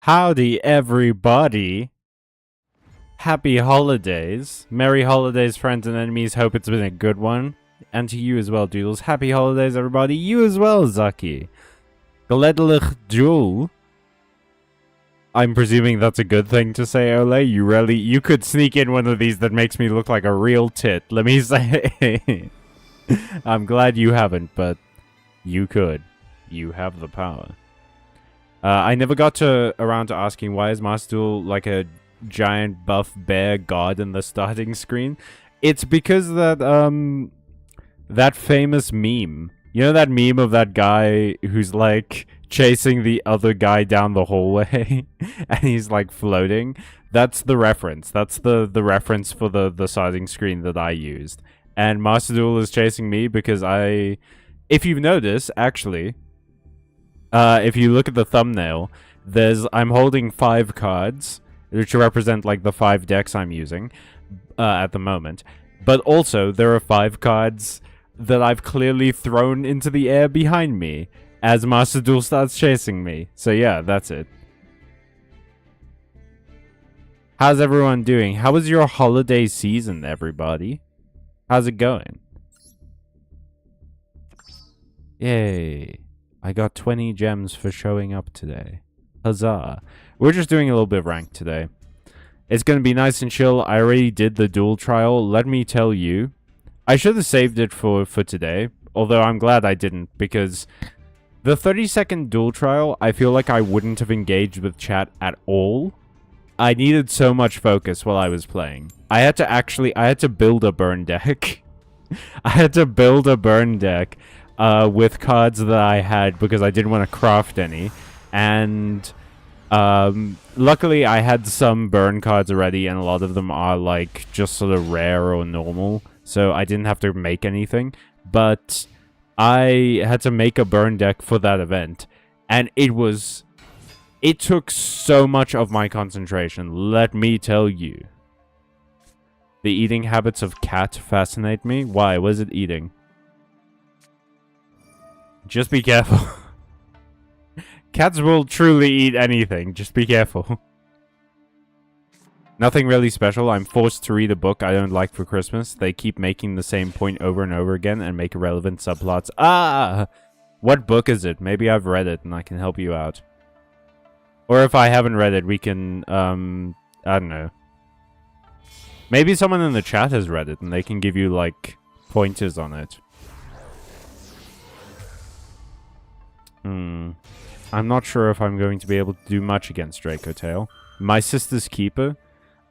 Howdy, everybody. Happy holidays. Merry holidays, friends and enemies. Hope it's been a good one. And to you as well, Doodles. Happy holidays, everybody. You as well, Zaki. Gledelig Duel. I'm presuming that's a good thing to say, Ole. You could sneak in one of these that makes me look like a real tit. Let me say. I'm glad you haven't, but you could. You have the power. I never got around to asking why is Master Duel like a giant buff bear god in the starting screen. It's because that that famous meme. You know that meme of that guy who's like chasing the other guy down the hallway and he's like floating? That's the reference. That's the reference for the starting screen that I used. And Master Duel is chasing me because if you've noticed, actually, if you look at the thumbnail, I'm holding 5 cards, which represent like the 5 decks I'm using at the moment. But also, there are 5 cards that I've clearly thrown into the air behind me as Master Duel starts chasing me. So yeah, that's it. How's everyone doing? How was your holiday season, everybody? How's it going? Yay. I got 20 gems for showing up today. Huzzah. We're just doing a little bit of rank today. It's going to be nice and chill. I already did the duel trial. Let me tell you, I should have saved it for today. Although I'm glad I didn't, because the 30-second duel trial, I feel like I wouldn't have engaged with chat at all. I needed so much focus while I was playing. I had to build a burn deck. I had to build a burn deck with cards that I had because I didn't want to craft any. And luckily I had some burn cards already, and a lot of them are like just sort of rare or normal. So I didn't have to make anything. But I had to make a burn deck for that event. And it took so much of my concentration, let me tell you. The eating habits of cat fascinate me. Why? What is it eating? Just be careful. Cats will truly eat anything. Just be careful. Nothing really special. I'm forced to read a book I don't like for Christmas. They keep making the same point over and over again and make irrelevant subplots. Ah! What book is it? Maybe I've read it and I can help you out. Or if I haven't read it, we can, I don't know. Maybe someone in the chat has read it and they can give you, like, pointers on it. I'm not sure if I'm going to be able to do much against Draco Tail. My Sister's Keeper?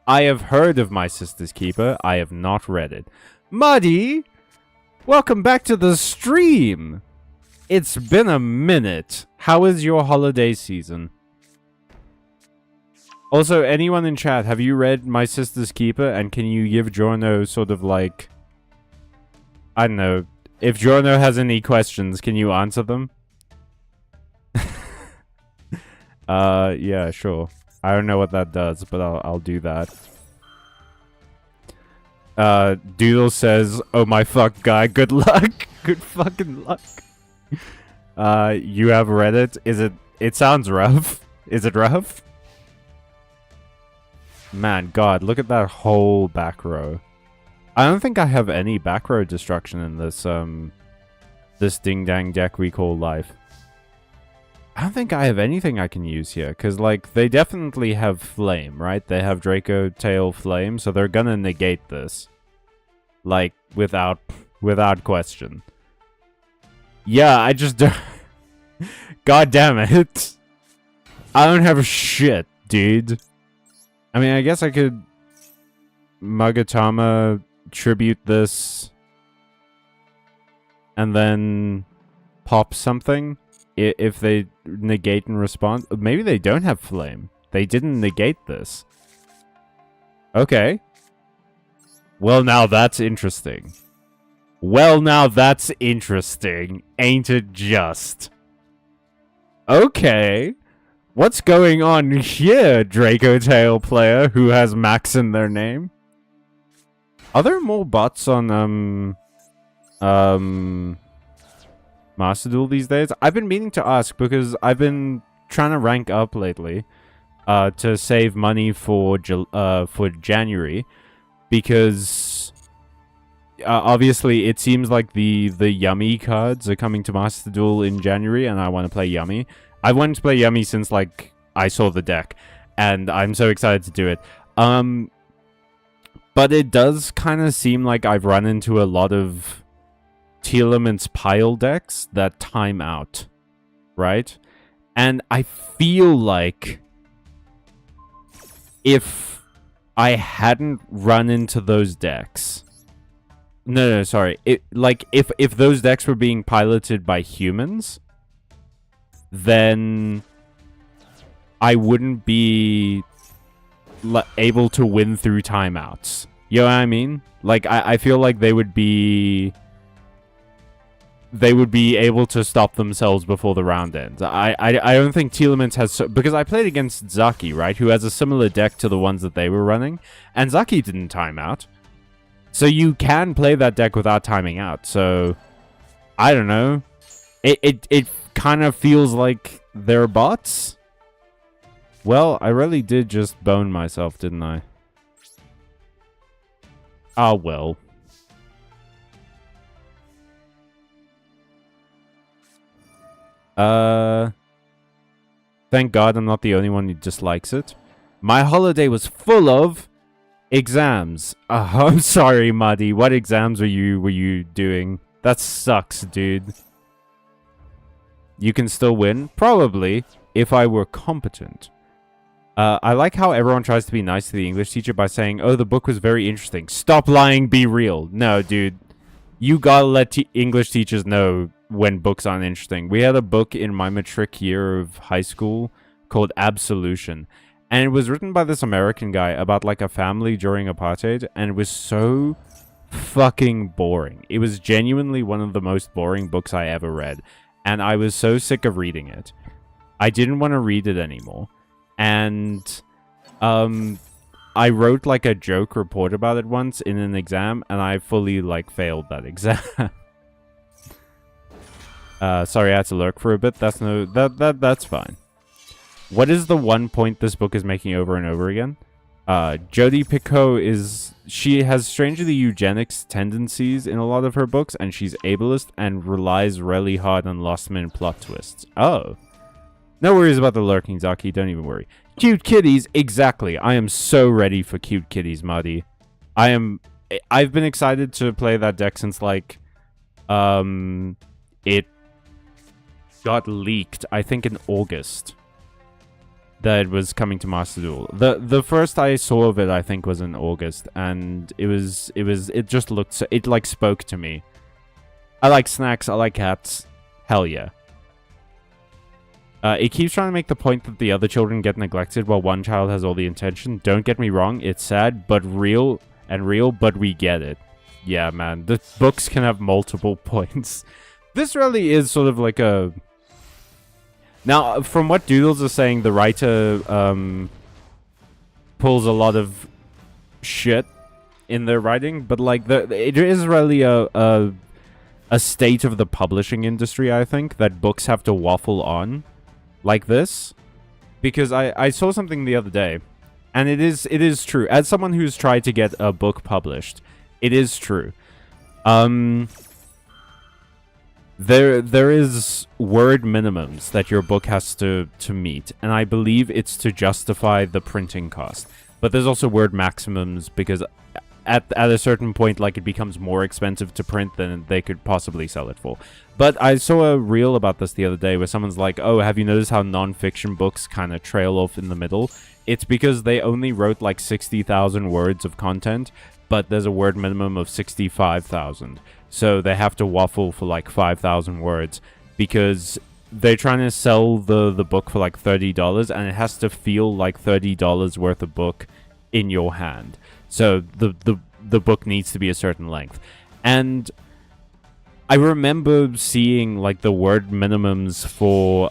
I have heard of My Sister's Keeper. I have not read it. Muddy! Welcome back to the stream! It's been a minute. How is your holiday season? Also, anyone in chat, have you read My Sister's Keeper? And can you give Jorno sort of like... I don't know. If Jorno has any questions, can you answer them? Yeah, sure. I don't know what that does, but I'll do that. Doodle says, oh my fuck, guy, good luck. Good fucking luck. You have read it? It sounds rough. Is it rough? Man, God, look at that whole back row. I don't think I have any back row destruction in this, this ding-dang deck we call life. I don't think I have anything I can use here, because, like, they definitely have Flame, right? They have Draco Tail Flame, so they're gonna negate this. Like, without question. Yeah, I just don't... God damn it. I don't have shit, dude. I mean, I guess I could Magatama tribute this and then pop something if they negate and respond. Maybe they don't have Flame. They didn't negate this. Okay. Well, now that's interesting. Well, now that's interesting. Ain't it just? Okay. What's going on here, Draco Tail player who has Max in their name? Are there more bots on, Master Duel these days? I've been meaning to ask because I've been trying to rank up lately. to save money for January, because obviously it seems like the Yummy cards are coming to Master Duel in January, and I want to play Yummy. I wanted to play Yummy since like I saw the deck, and I'm so excited to do it. But it does kind of seem like I've run into a lot of Telements pile decks that time out, right? And I feel like if I hadn't run into those decks... No, sorry. If those decks were being piloted by humans, then I wouldn't be able to win through timeouts. You know what I mean? Like, I feel like they would be able to stop themselves before the round ends. I don't think Telements has... because I played against Zaki, right? Who has a similar deck to the ones that they were running. And Zaki didn't time out. So you can play that deck without timing out. So, I don't know. It kind of feels like they're bots. Well, I really did just bone myself, didn't I? Ah, well. Thank God I'm not the only one who dislikes it. My holiday was full of exams. I'm sorry, Muddy. What exams were you doing? That sucks, dude. You can still win? Probably, if I were competent. I like how everyone tries to be nice to the English teacher by saying, oh, the book was very interesting. Stop lying, be real. No, dude. You gotta let English teachers know when books aren't interesting. We had a book in my matric year of high school called Absolution. And it was written by this American guy about, like, a family during apartheid. And it was so fucking boring. It was genuinely one of the most boring books I ever read. And I was so sick of reading it. I didn't want to read it anymore. And I wrote like a joke report about it once in an exam, and I fully like failed that exam. Sorry, I had to lurk for a bit. That's fine. What is the one point this book is making over and over again? Jodi Picoult she has strangely eugenics tendencies in a lot of her books, and she's ableist and relies really hard on last-minute plot twists. Oh. No worries about the lurking, Zaki. Don't even worry. Cute kitties, exactly. I am so ready for cute kitties, Muddy. I've been excited to play that deck since, like, it got leaked, I think in August, that it was coming to Master Duel. The first I saw of it, I think, was in August, and it just looked, it like spoke to me. I like snacks, I like cats. Hell yeah. It keeps trying to make the point that the other children get neglected while one child has all the attention. Don't get me wrong, it's sad, but real, but we get it. Yeah, man, the books can have multiple points. This really is sort of like a... Now, from what Doodles are saying, the writer pulls a lot of shit in their writing, but like it is really a state of the publishing industry, I think, that books have to waffle on. Like this, because I saw something the other day, and it is true. As someone who's tried to get a book published, it is true. There is word minimums that your book has to meet, and I believe it's to justify the printing cost. But there's also word maximums, because at a certain point, like, it becomes more expensive to print than they could possibly sell it for. But I saw a reel about this the other day where someone's like, oh, have you noticed how non-fiction books kind of trail off in the middle? It's because they only wrote like 60,000 words of content, but there's a word minimum of 65,000. So they have to waffle for like 5,000 words because they're trying to sell the book for like $30, and it has to feel like $30 worth of book in your hand. So the book needs to be a certain length. And I remember seeing like the word minimums for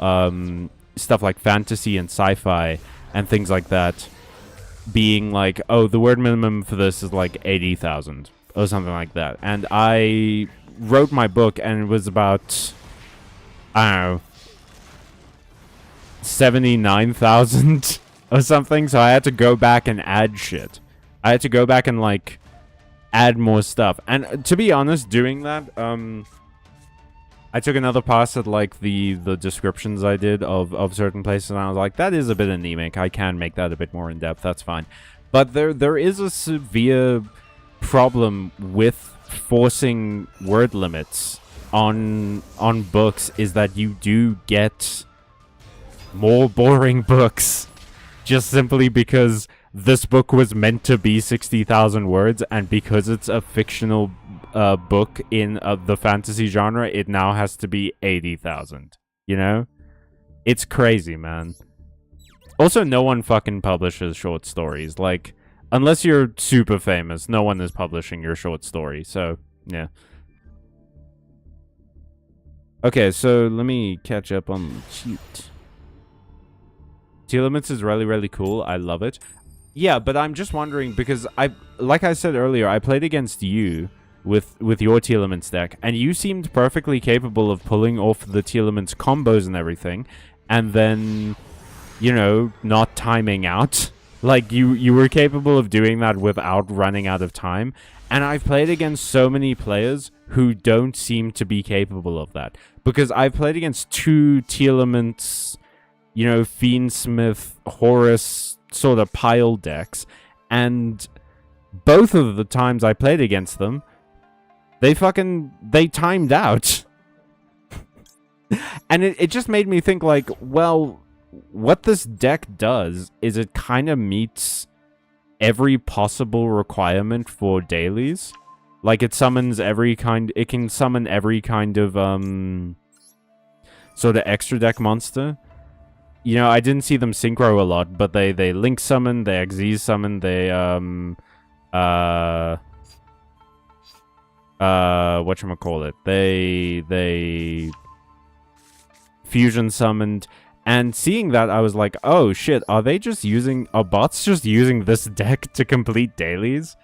stuff like fantasy and sci-fi and things like that being like, oh, the word minimum for this is like 80,000 or something like that. And I wrote my book, and it was about, I don't know, 79,000 or something, so I had to go back and add shit. I had to go back and, like, add more stuff. And to be honest, doing that, I took another pass at, like, the descriptions I did of certain places, and I was like, that is a bit anemic. I can make that a bit more in-depth. That's fine. But there is a severe problem with forcing word limits on books, is that you do get more boring books just simply because this book was meant to be 60,000 words, and because it's a fictional book in the fantasy genre, it now has to be 80,000. You know? It's crazy, man. Also, no one fucking publishes short stories. Like, unless you're super famous, no one is publishing your short story. So, yeah. Okay, so let me catch up on the cheat. T-Limits is really, really cool. I love it. Yeah, but I'm just wondering, because like I said earlier, I played against you with your T-Elements deck, and you seemed perfectly capable of pulling off the T-Elements combos and everything, and then, you know, not timing out. Like, you were capable of doing that without running out of time, and I've played against so many players who don't seem to be capable of that, because I've played against two T-Elements, you know, Fiendsmith, Horus sort of pile decks, and both of the times I played against them, they timed out. And it just made me think, like, well, what this deck does is it kind of meets every possible requirement for dailies. Like, it summons it can summon every kind of sort of extra deck monster. You know, I didn't see them synchro a lot, but they link summon, they Xyz summon, they whatchamacallit, they fusion summoned, and seeing that I was like, oh shit, are bots just using this deck to complete dailies?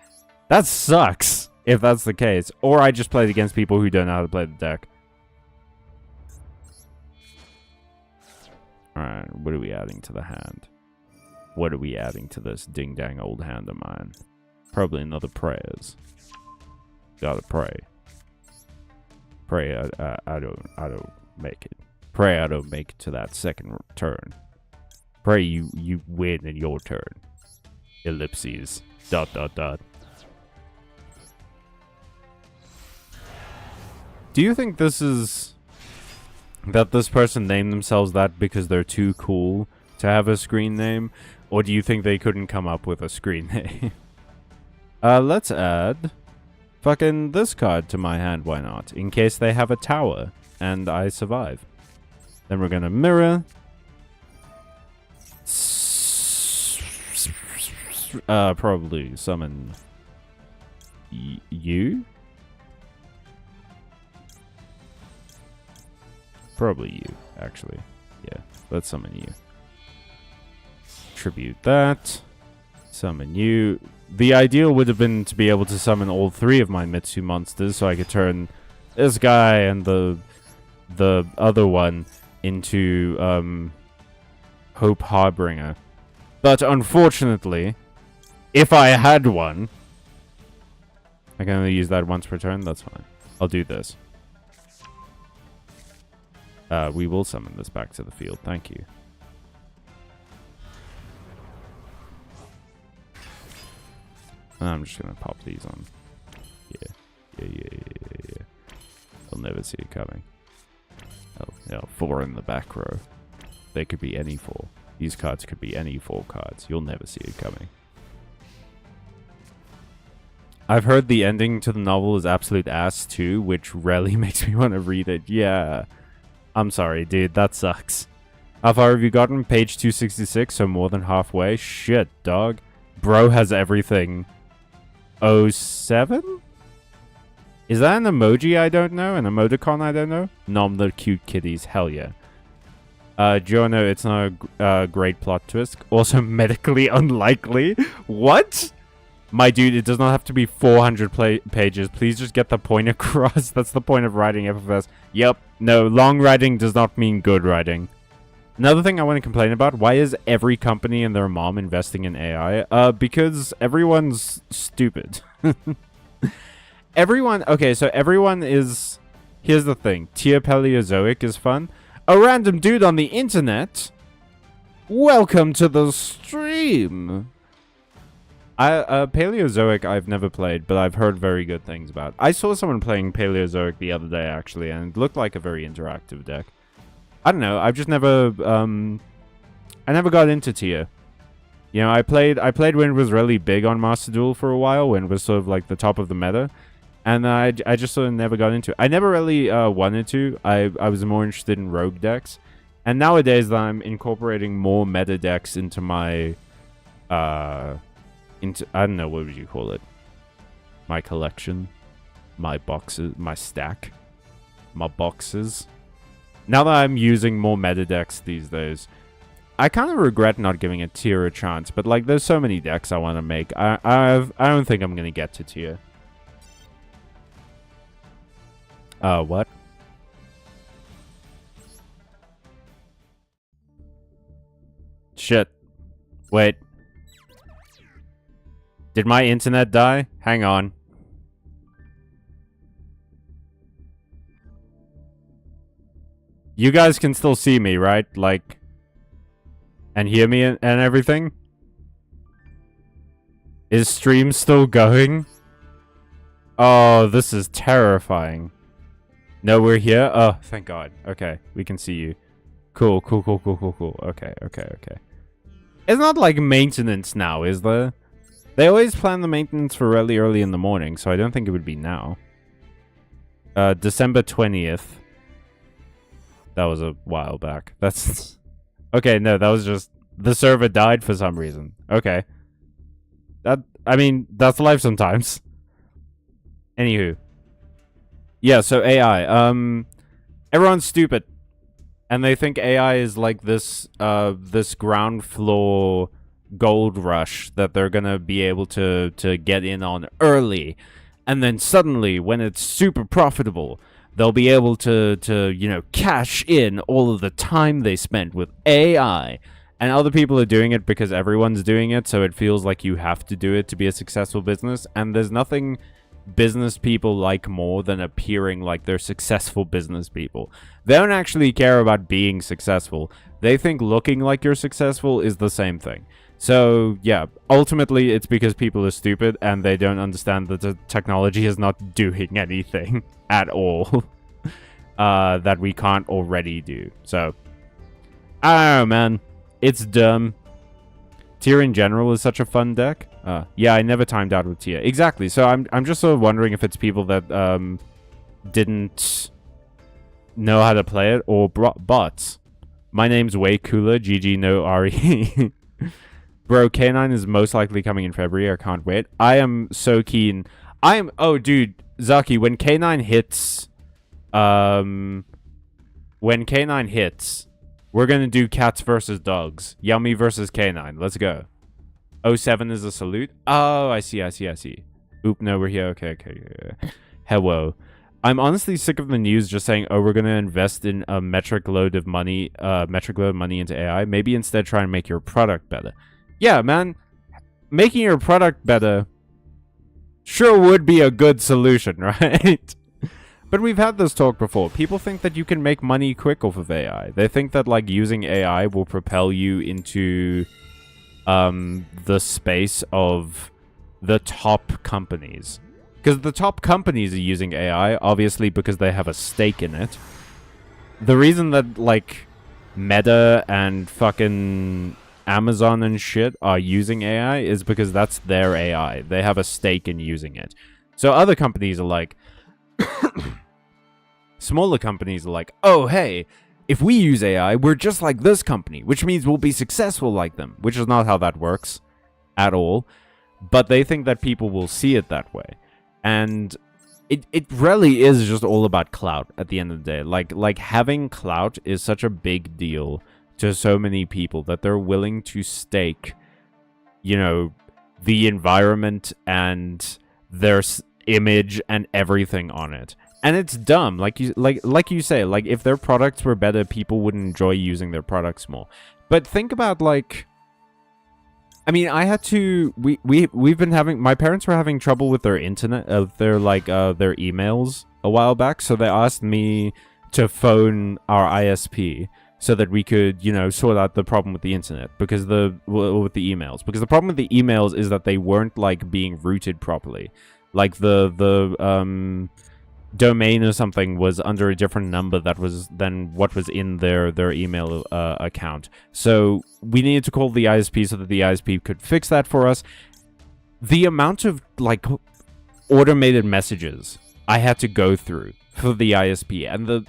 That sucks if that's the case. Or I just played against people who don't know how to play the deck. Alright, what are we adding to the hand? What are we adding to this ding-dang old hand of mine? Probably another prayers. Gotta pray. Pray I don't make it. Pray I don't make it to that second turn. Pray you win in your turn. Ellipses. ... Do you think this is... that this person named themselves that because they're too cool to have a screen name? Or do you think they couldn't come up with a screen name? Let's add fucking this card to my hand, why not? In case they have a tower and I survive. Then we're gonna mirror. Probably summon you? Probably you, actually. Yeah, let's summon you. Tribute that. Summon you. The ideal would have been to be able to summon all three of my Mitsu monsters, so I could turn this guy and the other one into Hope Harbinger. But unfortunately, if I had one, I can only use that once per turn. That's fine. I'll do this. We will summon this back to the field. Thank you. And I'm just gonna pop these on. Yeah. They'll never see it coming. Oh, 4 in the back row. They could be any 4. These cards could be any 4 cards. You'll never see it coming. I've heard the ending to the novel is absolute ass too, which really makes me want to read it. Yeah. I'm sorry, dude. That sucks. How far have you gotten? Page 266, so more than halfway. Shit, dog. Bro has everything. 07? Is that an emoji I don't know? An emoticon I don't know? Nom the cute kitties. Hell yeah. Giorno, it's not a great plot twist. Also medically unlikely. What? My dude, it does not have to be 400 pages. Please just get the point across. That's the point of writing FFS. Yep. No, long writing does not mean good writing. Another thing I want to complain about, why is every company and their mom investing in AI? Because everyone's stupid. Okay, so everyone is... Here's the thing. Tier Paleozoic is fun. A random dude on the internet. Welcome to the stream. Paleozoic I've never played, but I've heard very good things about. I saw someone playing Paleozoic the other day, actually, and it looked like a very interactive deck. I don't know, I've just never, I never got into tier. You know, I played when it was really big on Master Duel for a while, when it was sort of like the top of the meta. And I just sort of never got into it. I never really wanted to. I was more interested in rogue decks. And nowadays I'm incorporating more meta decks into my, I don't know, what would you call it? My collection? My boxes? My stack? My boxes? Now that I'm using more meta decks these days, I kind of regret not giving a tier a chance. But like, there's so many decks I want to make. I don't think I'm gonna get to tier. What? Shit. Wait. Did my internet die? Hang on. You guys can still see me, right? Like, and hear me and everything? Is stream still going? Oh, this is terrifying. No, we're here? Oh, thank God. Okay, we can see you. Cool, cool, cool, cool, cool, cool. Okay, okay, okay. It's not like maintenance now, is there? They always plan the maintenance for really early in the morning, so I don't think it would be now. December 20th. That was a while back. That's... Okay, no, that was just... The server died for some reason. Okay. I mean, that's life sometimes. Anywho. Yeah, so AI. Everyone's stupid. And they think AI is like this, this ground floor gold rush that they're gonna be able to get in on early. And then suddenly, when it's super profitable, they'll be able to, you know, cash in all of the time they spent with AI. And other people are doing it because everyone's doing it, so it feels like you have to do it to be a successful business. And there's nothing business people like more than appearing like they're successful business people. They don't actually care about being successful. They think looking like you're successful is the same thing. So, yeah, ultimately it's because people are stupid and they don't understand that the technology is not doing anything at all that we can't already do. So, I don't know, man. It's dumb. Tier in general is such a fun deck. Yeah, I never timed out with tier. Exactly. So I'm just sort of wondering if it's people that didn't know how to play it or bots. My name's way cooler. GG no RE. Bro, K9 is most likely coming in February. I can't wait. I am so keen. Oh, dude, Zaki, when K9 hits, when K9 hits, we're gonna do cats versus dogs. Yummy versus K9. Let's go. 07 is a salute. Oh, I see. Oop, no, we're here. Okay. Hello. I'm honestly sick of the news just saying, oh, we're gonna invest in a metric load of money into AI. Maybe instead try and make your product better. Yeah, man. Making your product better sure would be a good solution, right? But we've had this talk before. People think that you can make money quick off of AI. They think that, like, using AI will propel you into the space of the top companies. Because the top companies are using AI, obviously, because they have a stake in it. The reason that, like, Meta and fucking Amazon and shit are using AI is because that's their AI. They have a stake in using it. So other companies are like... Smaller companies are like, oh, hey, if we use AI, we're just like this company, which means we'll be successful like them, which is not how that works at all. But they think that people will see it that way. And it really is just all about clout at the end of the day. Like having clout is such a big deal to so many people that they're willing to stake, you know, the environment and their image and everything on it. And it's dumb. Like you say, like if their products were better, people would enjoy using their products more. But think about like, I mean, I had to. We've been having. My parents were having trouble with their internet, their emails a while back. So they asked me to phone our ISP so that we could, you know, sort out the problem with the internet with the emails. Because the problem with the emails is that they weren't like being routed properly. Like the domain or something was under a different number than what was in their email account. So we needed to call the ISP so that the ISP could fix that for us. The amount of like automated messages I had to go through for the ISP, and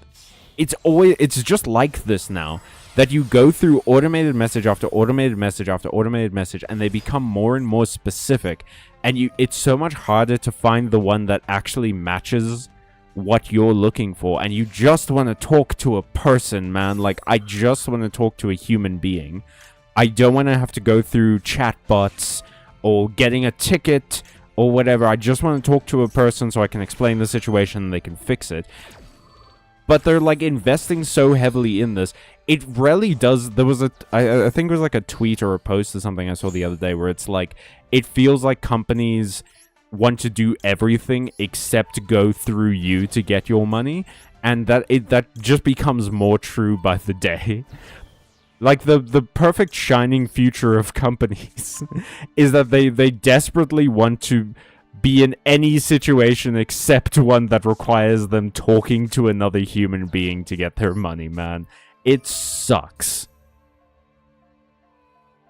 it's just like this now, that you go through automated message after automated message after automated message, and they become more and more specific, and it's so much harder to find the one that actually matches what you're looking for. And you just want to talk to a person, man. Like, I just want to talk to a human being. I don't want to have to go through chatbots or getting a ticket or whatever. I just want to talk to a person so I can explain the situation and they can fix it. But they're like investing so heavily in this. It really does. There was I think it was like a tweet or a post or something I saw the other day where it's like, it feels like companies want to do everything except go through you to get your money, and that just becomes more true by the day. Like the perfect shining future of companies is that they desperately want to be in any situation except one that requires them talking to another human being to get their money, man. It sucks.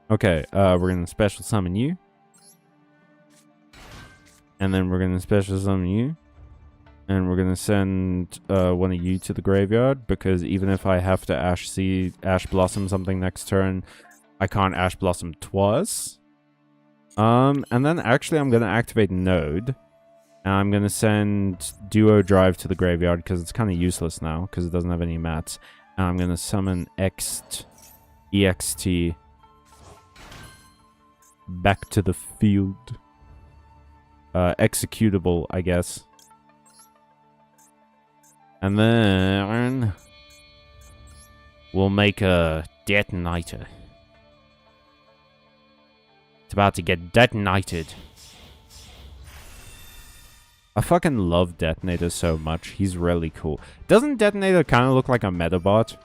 Okay, we're gonna special summon you. And then we're going to special summon you. And we're going to send one of you to the graveyard. Because even if I have to Ash Blossom something next turn, I can't Ash Blossom twice. And then actually I'm going to activate Node. And I'm going to send Duo Drive to the graveyard. Because it's kind of useless now. Because it doesn't have any mats. And I'm going to summon EXT back to the field. Executable, I guess. And then we'll make a detonator. It's about to get detonated. I fucking love Detonator so much. He's really cool. Doesn't Detonator kind of look like a Metabot?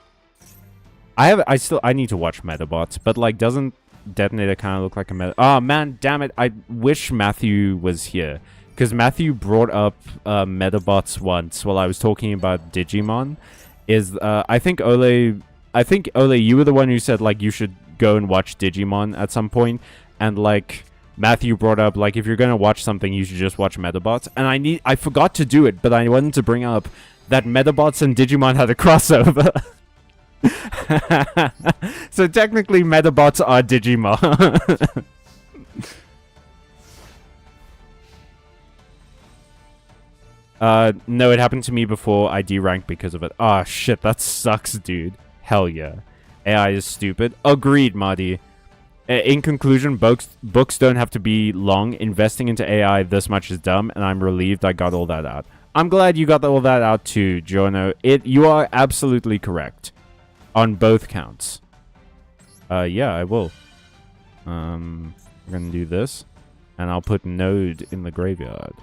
I need to watch Metabots, but like, doesn't Detonator kind of look like a meta? Oh man, damn it! I wish Matthew was here, because Matthew brought up Metabots once while I was talking about Digimon. I think Ole, you were the one who said like you should go and watch Digimon at some point, and like Matthew brought up like if you're gonna watch something, you should just watch Metabots. And I forgot to do it, but I wanted to bring up that Metabots and Digimon had a crossover. So technically Metabots are Digimon. No, it happened to me before. I deranked because of it. Ah, shit, that sucks, dude. Hell yeah. AI is stupid. Agreed, Marty. In conclusion, books don't have to be long. Investing into AI this much is dumb, and I'm relieved I got all that out. I'm glad you got all that out too, Jono. You are absolutely correct. On both counts. Yeah, I will. We're gonna do this. And I'll put Node in the graveyard.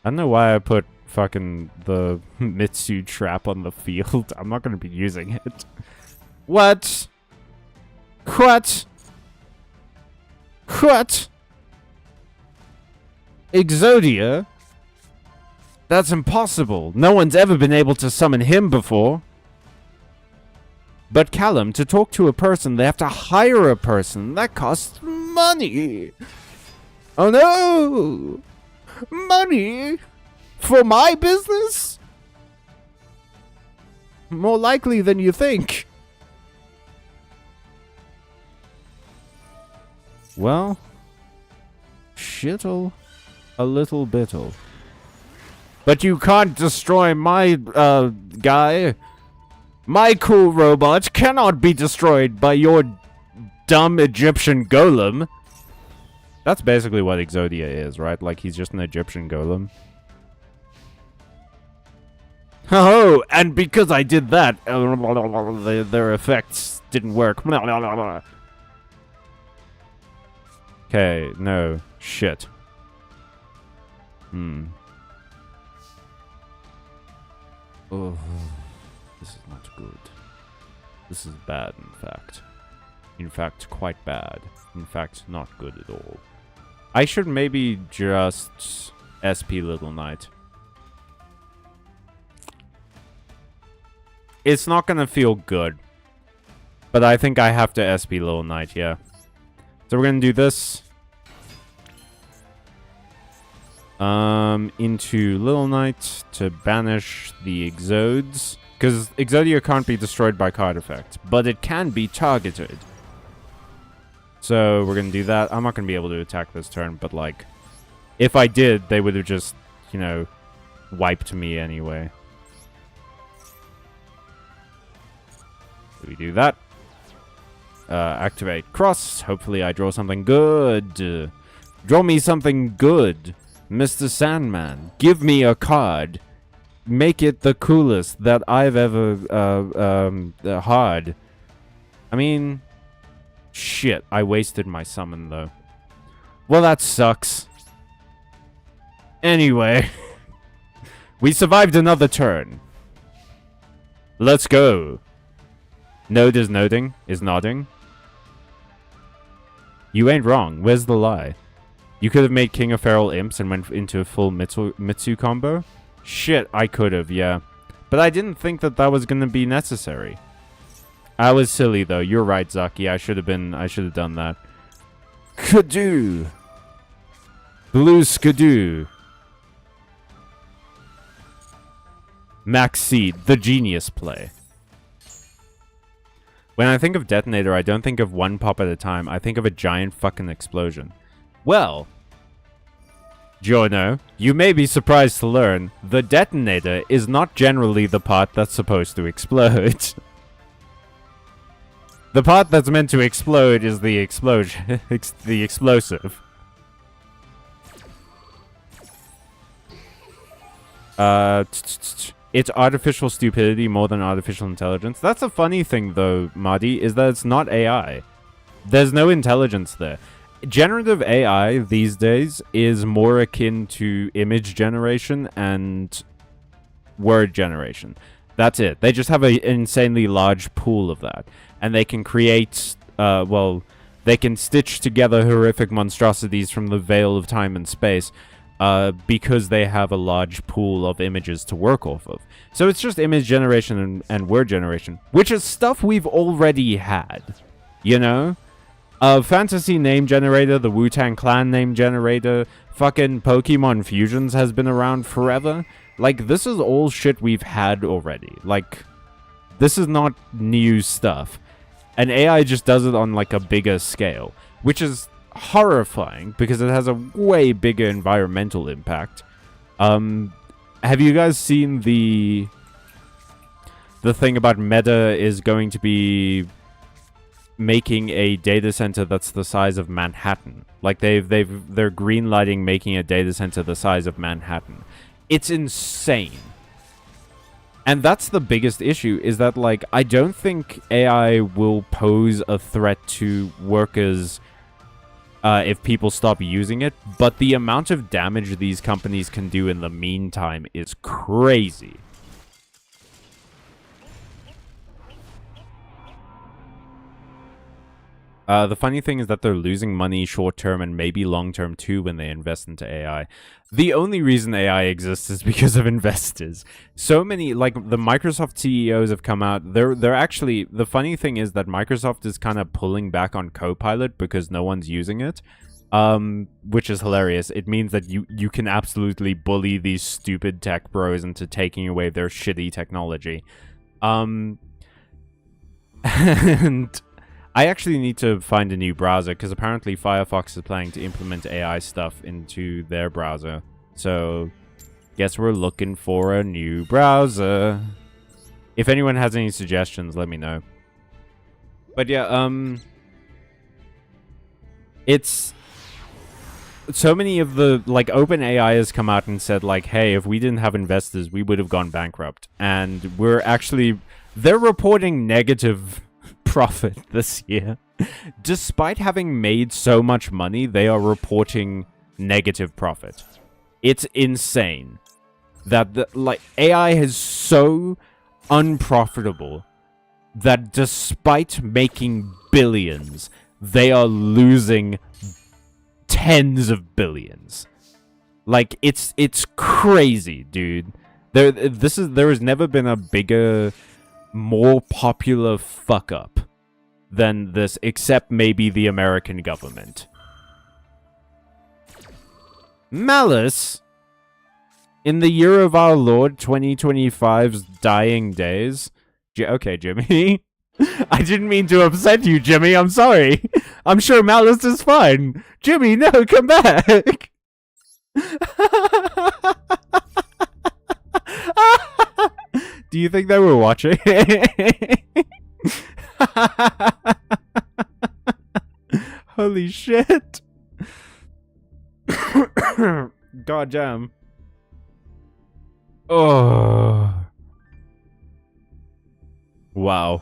I don't know why I put fucking the Mitsu trap on the field. I'm not gonna be using it. What? What? What? Exodia? That's impossible. No one's ever been able to summon him before. But Callum, to talk to a person, they have to hire a person. That costs money. Oh no! Money? For my business? More likely than you think. Well, shittle a little bittle. But you can't destroy my, guy. My cool robot cannot be destroyed by your dumb Egyptian golem. That's basically what Exodia is, right? Like, he's just an Egyptian golem. Oh, and because I did that, their effects didn't work. Okay, no. Shit. Oh, this is not good. This is bad, in fact. In fact, quite bad. In fact, not good at all. I should maybe just SP Little Knight. It's not gonna feel good. But I think I have to SP Little Knight, yeah. So we're gonna do this. Into Little Knight to banish the Exodes. Because Exodia can't be destroyed by card effect. But it can be targeted. So we're gonna do that. I'm not gonna be able to attack this turn, but like... If I did, they would have just, you know, wiped me anyway. So we do that. Activate Cross. Hopefully I draw something good. Draw me something good. Mr. Sandman, give me a card. Make it the coolest that I've ever had. I mean, shit, I wasted my summon though. Well, that sucks. Anyway, we survived another turn. Let's go. Node is nodding. You ain't wrong. Where's the lie? You could have made King of Feral Imps and went into a full Mitsu combo? Shit, I could have, yeah. But I didn't think that that was going to be necessary. I was silly, though. You're right, Zaki. I should have done that. Skadoo! Blue Skadoo. Max Seed, the genius play. When I think of Detonator, I don't think of one pop at a time. I think of a giant fucking explosion. Well, Jono, you may be surprised to learn the detonator is not generally the part that's supposed to explode. The part that's meant to explode is the explosion, the explosive. It's artificial stupidity more than artificial intelligence. That's a funny thing, though, Marty, is that it's not AI. There's no intelligence there. Generative AI these days is more akin to image generation and word generation. That's it. They just have an insanely large pool of that. And they can create, well, they can stitch together horrific monstrosities from the veil of time and space because they have a large pool of images to work off of. So it's just image generation and word generation, which is stuff we've already had, you know? Fantasy name generator, the Wu-Tang Clan name generator, fucking Pokemon Fusions has been around forever. Like, this is all shit we've had already. Like, this is not new stuff. And AI just does it on, like, a bigger scale, which is horrifying because it has a way bigger environmental impact. Have you guys seen the thing about Meta is going to be making a data center that's the size of Manhattan? Like they're greenlighting making a data center the size of Manhattan. It's insane. And that's the biggest issue, is that, like, I don't think AI will pose a threat to workers if people stop using it, but the amount of damage these companies can do in the meantime is crazy. The funny thing is that they're losing money short-term and maybe long-term too when they invest into AI. The only reason AI exists is because of investors. So many, like, the Microsoft CEOs have come out. They're actually, the funny thing is that Microsoft is kind of pulling back on Copilot because no one's using it, which is hilarious. It means that you can absolutely bully these stupid tech bros into taking away their shitty technology. And I actually need to find a new browser, because apparently Firefox is planning to implement AI stuff into their browser. So, guess we're looking for a new browser. If anyone has any suggestions, let me know. But yeah, it's so many of the, like, OpenAI has come out and said, like, hey, if we didn't have investors, we would have gone bankrupt. And they're reporting negative profit this year. Despite having made so much money, they are reporting negative profit. It's insane that, AI is so unprofitable that despite making billions, they are losing tens of billions. Like, it's crazy, dude. There has never been a bigger, more popular fuck up than this, except maybe the American government. Malice, in the year of our Lord 2025's dying days. Okay, Jimmy. I didn't mean to upset you, Jimmy. I'm sorry. I'm sure Malice is fine. Jimmy, no, come back. Do you think they were watching? Holy shit. God damn. Oh. Wow.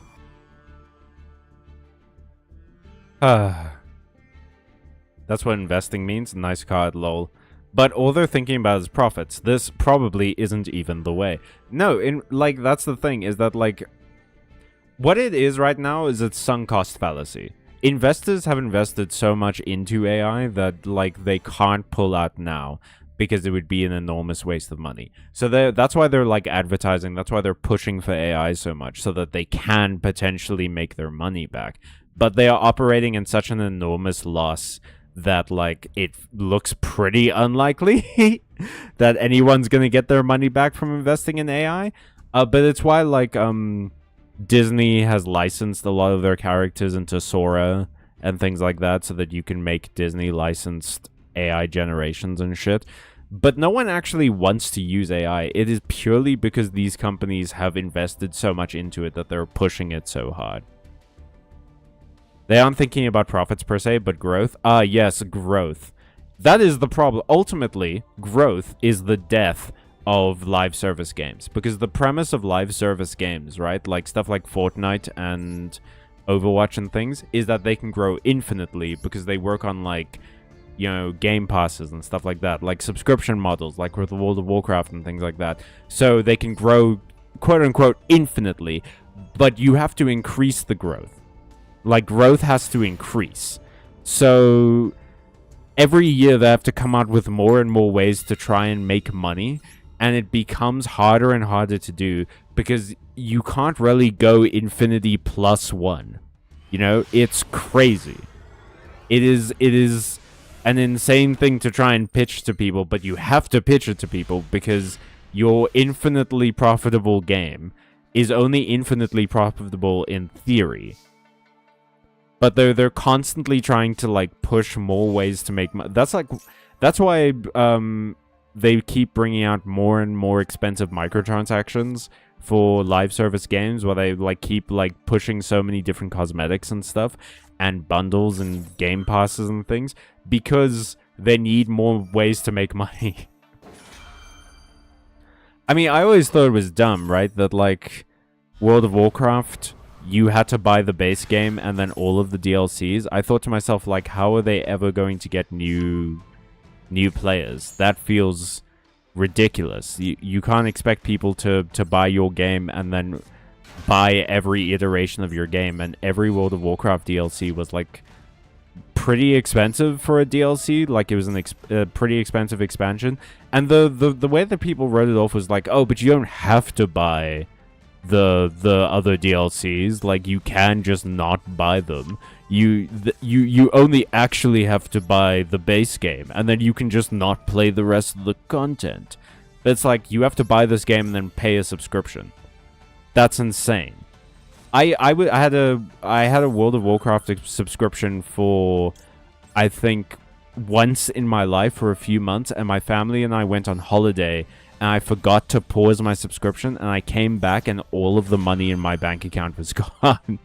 That's what investing means. Nice card, lol. But all they're thinking about is profits. This probably isn't even the way. No, that's the thing, is that, like, what it is right now is it's sunk cost fallacy. Investors have invested so much into AI that, like, they can't pull out now because it would be an enormous waste of money. So that's why they're, like, advertising. That's why they're pushing for AI so much, so that they can potentially make their money back. But they are operating in such an enormous loss that, like, it looks pretty unlikely that anyone's gonna get their money back from investing in AI. But it's why, like, Disney has licensed a lot of their characters into Sora and things like that, so that you can make Disney licensed AI generations and shit. But no one actually wants to use AI. It is purely because these companies have invested so much into it that they're pushing it so hard. They aren't thinking about profits per se, but growth. Yes, growth. That is the problem. Ultimately, growth is the death of live service games. Because the premise of live service games, right, like stuff like Fortnite and Overwatch and things, is that they can grow infinitely because they work on, like, you know, game passes and stuff like that, like subscription models, like with World of Warcraft and things like that. So they can grow, quote-unquote, infinitely, but you have to increase the growth. Like, growth has to increase. So every year they have to come out with more and more ways to try and make money, and it becomes harder and harder to do because you can't really go infinity plus one. You know, it's crazy. It is an insane thing to try and pitch to people, but you have to pitch it to people because your infinitely profitable game is only infinitely profitable in theory. But they're constantly trying to, like, push more ways to make money. That's why they keep bringing out more and more expensive microtransactions for live service games, where they, like, keep, like, pushing so many different cosmetics and stuff and bundles and game passes and things because they need more ways to make money. I mean, I always thought it was dumb, right? That, like, World of Warcraft, you had to buy the base game and then all of the DLCs. I thought to myself, like, how are they ever going to get new players? That feels ridiculous. You can't expect people to buy your game and then buy every iteration of your game. And every World of Warcraft DLC was, like, pretty expensive for a DLC. Like, it was a pretty expensive expansion. And the way that people wrote it off was like, oh, but you don't have to buy the other DLCs. Like, you can just not buy them. You only actually have to buy the base game, and then you can just not play the rest of the content. It's like, you have to buy this game and then pay a subscription. That's insane. I had a World of Warcraft subscription for, I think, once in my life for a few months, and my family and I went on holiday, and I forgot to pause my subscription, and I came back and all of the money in my bank account was gone.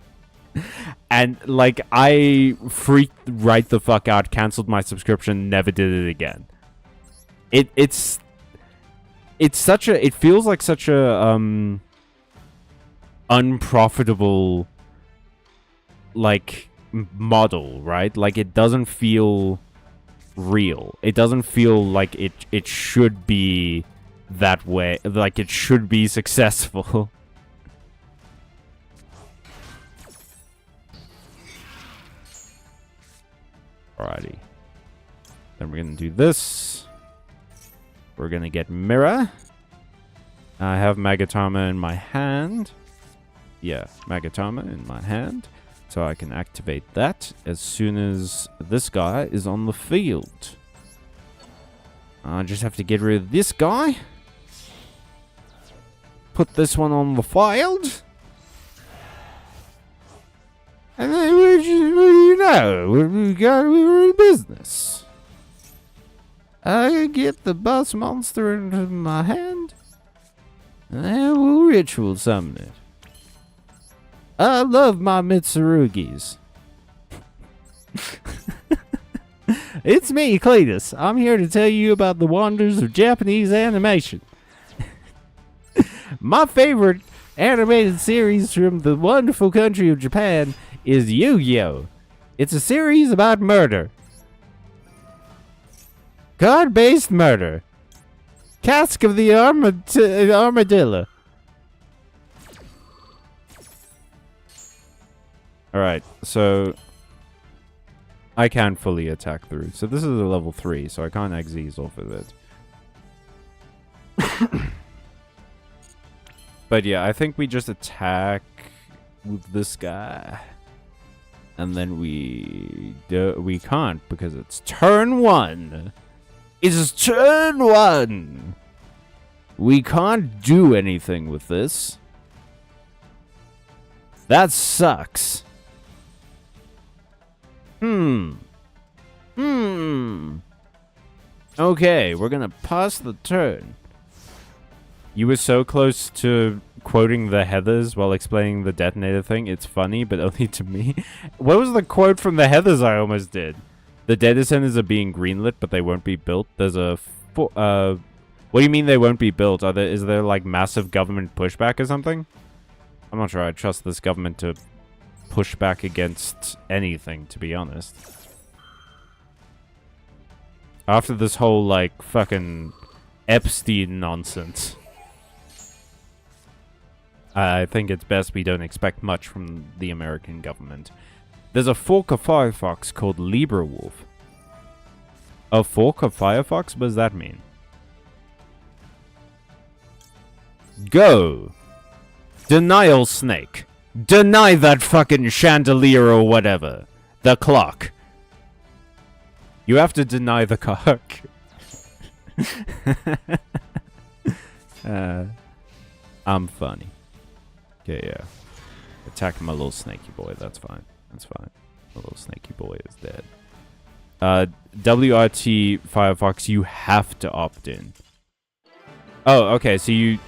And, like, I freaked right the fuck out, canceled my subscription, never did it again. It's such a... It feels like such a, unprofitable, like, model, right? Like, it doesn't feel real. It doesn't feel like it should be that way. Like, it should be successful. Alrighty. Then we're gonna do this. We're gonna get Mirror. I have Magatama in my hand. Yeah, Magatama in my hand. So I can activate that as soon as this guy is on the field. I just have to get rid of this guy. Put this one on the field. And then what do you know? We're in business. I get the boss monster into my hand. And we'll ritual summon it. I love my Mitsurugis. It's me, Cletus. I'm here to tell you about the wonders of Japanese animation. My favorite animated series from the wonderful country of Japan is Yu-Gi-Oh! It's a series about murder. Card-based murder. Cask of the Armadillo. Alright, so I can't fully attack through. So this is a level 3, so I can't Xyz off of it. But yeah, I think we just attack with this guy. And then we can't because it's turn 1. It's turn 1. We can't do anything with this. That sucks. Okay, we're gonna pass the turn. You were so close to quoting the Heathers while explaining the detonator thing. It's funny, but only to me. What was the quote from the Heathers I almost did? The data centers are being greenlit, but they won't be built. There's a... what do you mean they won't be built? Is there, like, massive government pushback or something? I'm not sure I trust this government to push back against anything, to be honest. After this whole, like, fucking Epstein nonsense, I think it's best we don't expect much from the American government. There's a fork of Firefox called LibreWolf. A fork of Firefox? What does that mean? Go! Denial snake. Deny that fucking chandelier or whatever. The clock. You have to deny the cock. I'm funny. Okay, yeah. Attack my little snaky boy. That's fine. That's fine. The little snaky boy is dead. WRT Firefox, you have to opt in. Oh, okay. So you...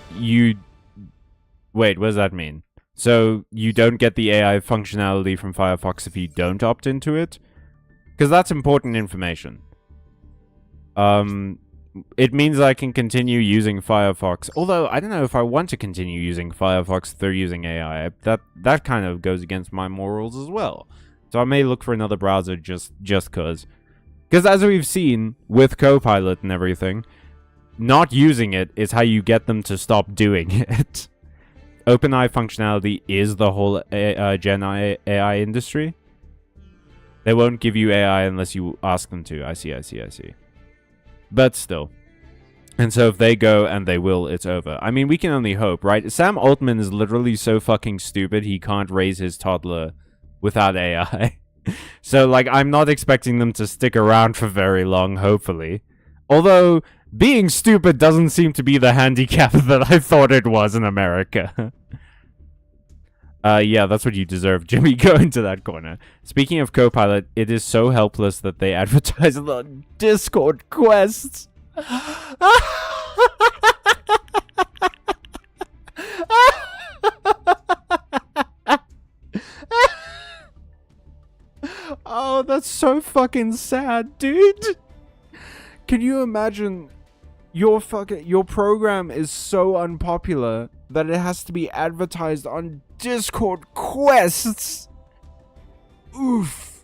Wait, what does that mean? So you don't get the AI functionality from Firefox if you don't opt into it? Because that's important information. It means I can continue using Firefox. Although, I don't know if I want to continue using Firefox through using AI. That kind of goes against my morals as well. So I may look for another browser just cause. Because as we've seen with Copilot and everything, not using it is how you get them to stop doing it. OpenAI functionality is the whole Gen AI industry. They won't give you AI unless you ask them to. I see. But still. And so if they go, and they will, it's over. I mean, we can only hope, right? Sam Altman is literally so fucking stupid, he can't raise his toddler without AI. So, like, I'm not expecting them to stick around for very long, hopefully. Although, being stupid doesn't seem to be the handicap that I thought it was in America. Yeah, that's what you deserve, Jimmy. Go into that corner. Speaking of Copilot, it is so helpless that they advertise it on Discord quests. Oh, that's so fucking sad, dude. Can you imagine your program is so unpopular that it has to be advertised on Discord quests? Oof.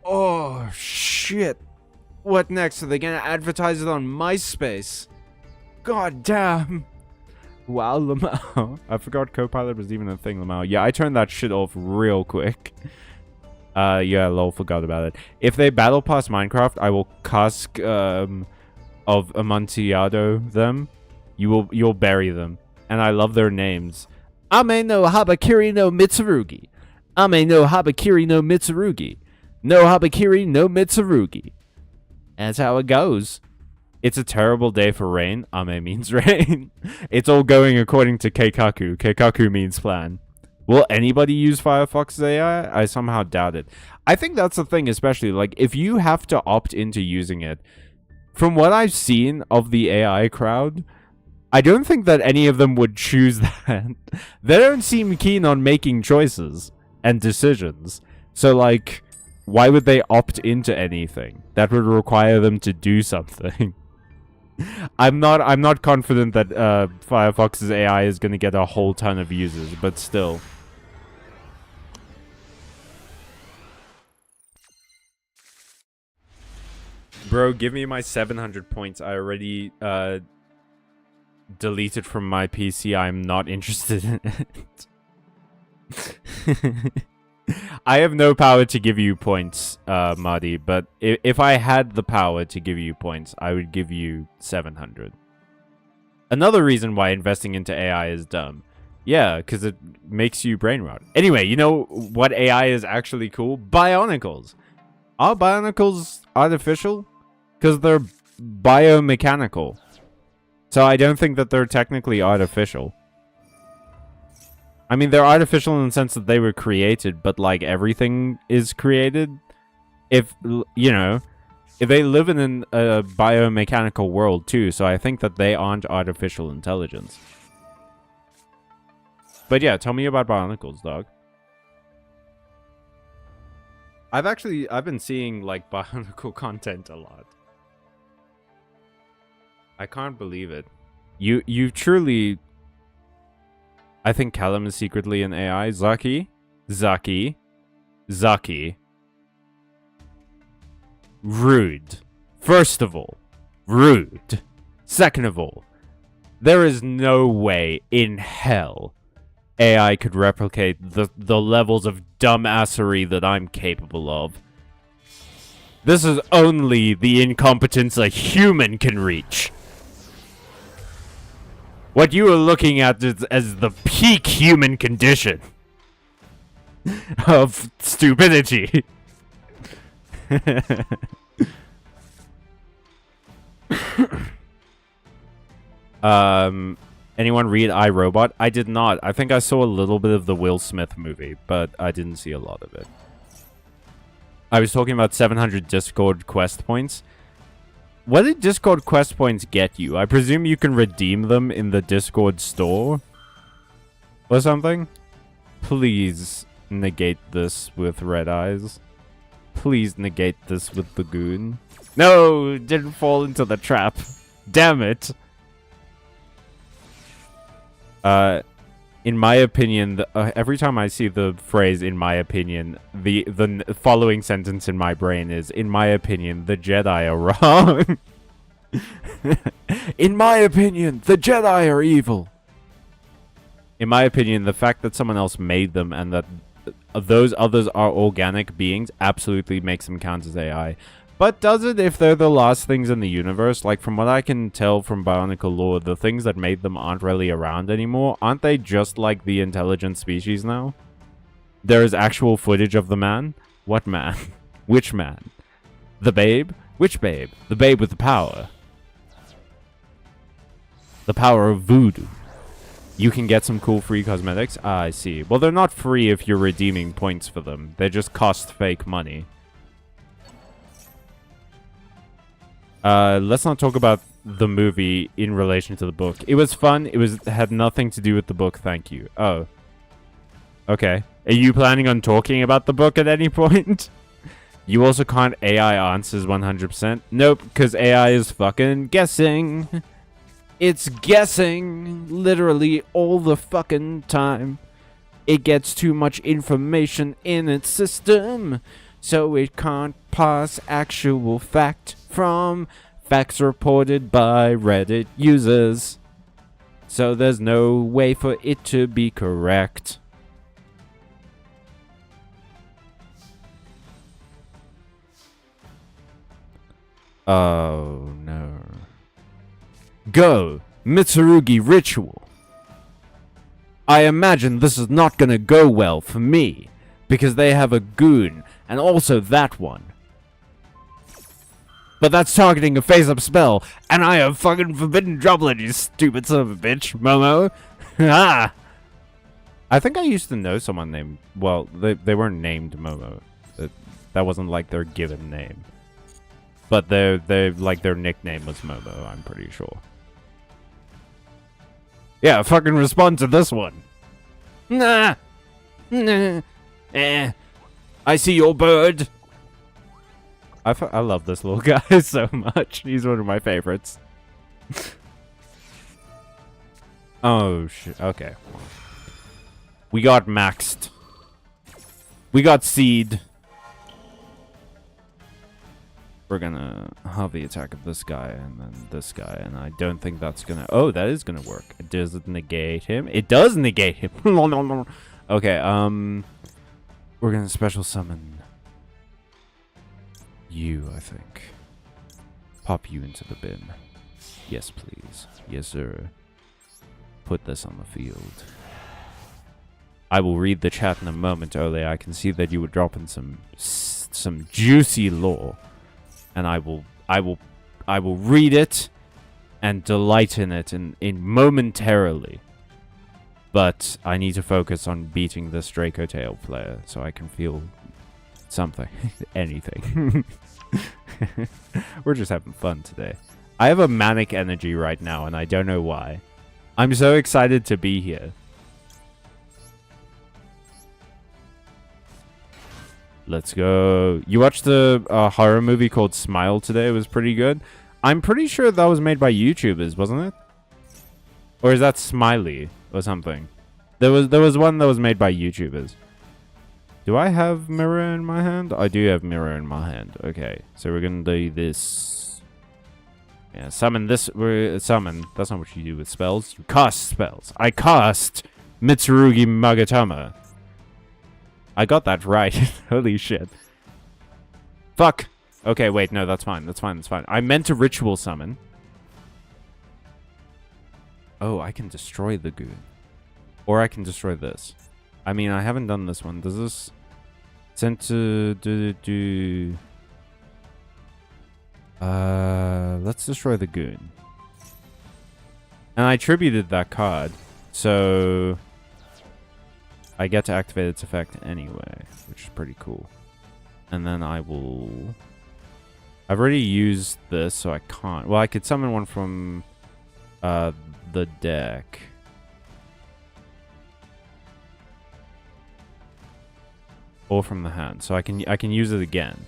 Oh, shit. What next? Are they gonna advertise it on MySpace? God damn. Wow, Lamau. I forgot Copilot was even a thing, Lamau. Yeah, I turned that shit off real quick. Yeah, lol, forgot about it. If they battle pass Minecraft, I will cask, of Amontillado them. You'll bury them. And I love their names. Ame no Habakiri no Mitsurugi. Ame no Habakiri no Mitsurugi. No Habakiri no Mitsurugi. That's how it goes. It's a terrible day for rain. Ame means rain. It's all going according to Keikaku. Keikaku means plan. Will anybody use Firefox's AI? I somehow doubt it. I think that's the thing, especially, like, if you have to opt into using it, from what I've seen of the AI crowd, I don't think that any of them would choose that. They don't seem keen on making choices and decisions. So, like, why would they opt into anything? That would require them to do something. I'm not confident that Firefox's AI is going to get a whole ton of users, but still. Bro, give me my 700 points. I already deleted from my PC. I'm not interested in it. I have no power to give you points, Marty, but if I had the power to give you points, I would give you 700. Another reason why investing into AI is dumb. Yeah, because it makes you brain rot. Anyway, you know what AI is actually cool? Bionicles. Are bionicles artificial? Because they're biomechanical. So I don't think that they're technically artificial. I mean, they're artificial in the sense that they were created, but like everything is created. If, you know, if they live in a biomechanical world too, so I think that they aren't artificial intelligence. But yeah, tell me about bionicles, dog. I've been seeing like bionicle content a lot. I can't believe it. You truly... I think Callum is secretly an AI. Zaki. Rude. First of all, rude. Second of all, there is no way in hell AI could replicate the levels of dumbassery that I'm capable of. This is only the incompetence a human can reach. What you are looking at is as the peak human condition of stupidity. Anyone read iRobot? I did not. I think I saw a little bit of the Will Smith movie, but I didn't see a lot of it. I was talking about 700 Discord quest points. What did Discord quest points get you? I presume you can redeem them in the Discord store? Or something? Please negate this with red eyes. Please negate this with the goon. No! Didn't fall into the trap. Damn it! In my opinion, every time I see the phrase "in my opinion," the following sentence in my brain is, "In my opinion, the Jedi are wrong." In my opinion, the Jedi are evil. In my opinion, the fact that someone else made them and that those others are organic beings absolutely makes them count as AI. But does it if they're the last things in the universe? Like, from what I can tell from Bionicle lore, the things that made them aren't really around anymore. Aren't they just like the intelligent species now? There is actual footage of the man? What man? Which man? The babe? Which babe? The babe with the power. The power of voodoo. You can get some cool free cosmetics? Ah, I see. Well, they're not free if you're redeeming points for them. They just cost fake money. Let's not talk about the movie in relation to the book. It was fun. It had nothing to do with the book, thank you. Oh. Okay. Are you planning on talking about the book at any point? You also can't AI answers 100%. Nope, because AI is fucking guessing. It's guessing literally all the fucking time. It gets too much information in its system, so it can't parse actual fact from facts reported by Reddit users. So there's no way for it to be correct. Oh no. Go! Mitsurugi ritual! I imagine this is not gonna go well for me, because they have a goon, and also that one. But that's targeting a face-up spell, and I have fucking forbidden droplet, you stupid son of a bitch, Momo. Ah! I think I used to know someone named, well, they weren't named Momo. That wasn't like their given name. But like their nickname was Momo, I'm pretty sure. Yeah, fucking respond to this one. Nah. Nah. Eh. I see your bird. I love this little guy so much. He's one of my favorites. Oh, shit. Okay. We got maxed. We got seed. We're gonna have the attack of this guy and then this guy, and I don't think that's gonna... Oh, that is gonna work. Does it negate him? It does negate him. Okay, we're gonna special summon you, I think. Pop you into the bin. Yes, please. Yes, sir. Put this on the field. I will read the chat in a moment, Ole. I can see that you were dropping some juicy lore. And I will read it and delight in it in momentarily. But I need to focus on beating this Draco Tail player so I can feel something. Anything. We're just having fun today. I have a manic energy right now and I don't know why. I'm so excited to be here. Let's go. You watched the horror movie called Smile today? It was pretty good. I'm pretty sure that was made by YouTubers, wasn't it? Or is that Smiley or something? There was one that was made by YouTubers. Do I have mirror in my hand? I do have mirror in my hand. Okay, so we're gonna do this. Yeah, summon this. Summon. That's not what you do with spells. You cast spells. I cast Mitsurugi Magatama. I got that right. Holy shit. Fuck. Okay, wait, no, that's fine. That's fine, that's fine. I meant to ritual summon. Oh, I can destroy the goon. Or I can destroy this. I mean, I haven't done this one. Does this... Sent to... Let's destroy the goon. And I tributed that card. So... I get to activate its effect anyway, which is pretty cool. And then I will... I've already used this, so I can't... Well, I could summon one from the deck. Or from the hand. So I can use it again.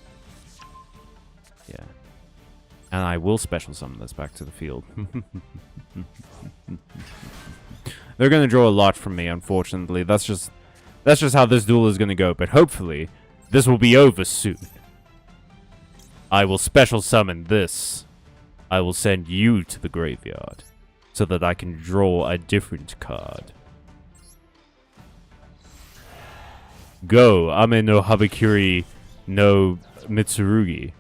Yeah. And I will special summon this back to the field. They're going to draw a lot from me, unfortunately. That's just how this duel is going to go. But hopefully, this will be over soon. I will special summon this. I will send you to the graveyard. So that I can draw a different card. Go, Ame no Habakiri no Mitsurugi.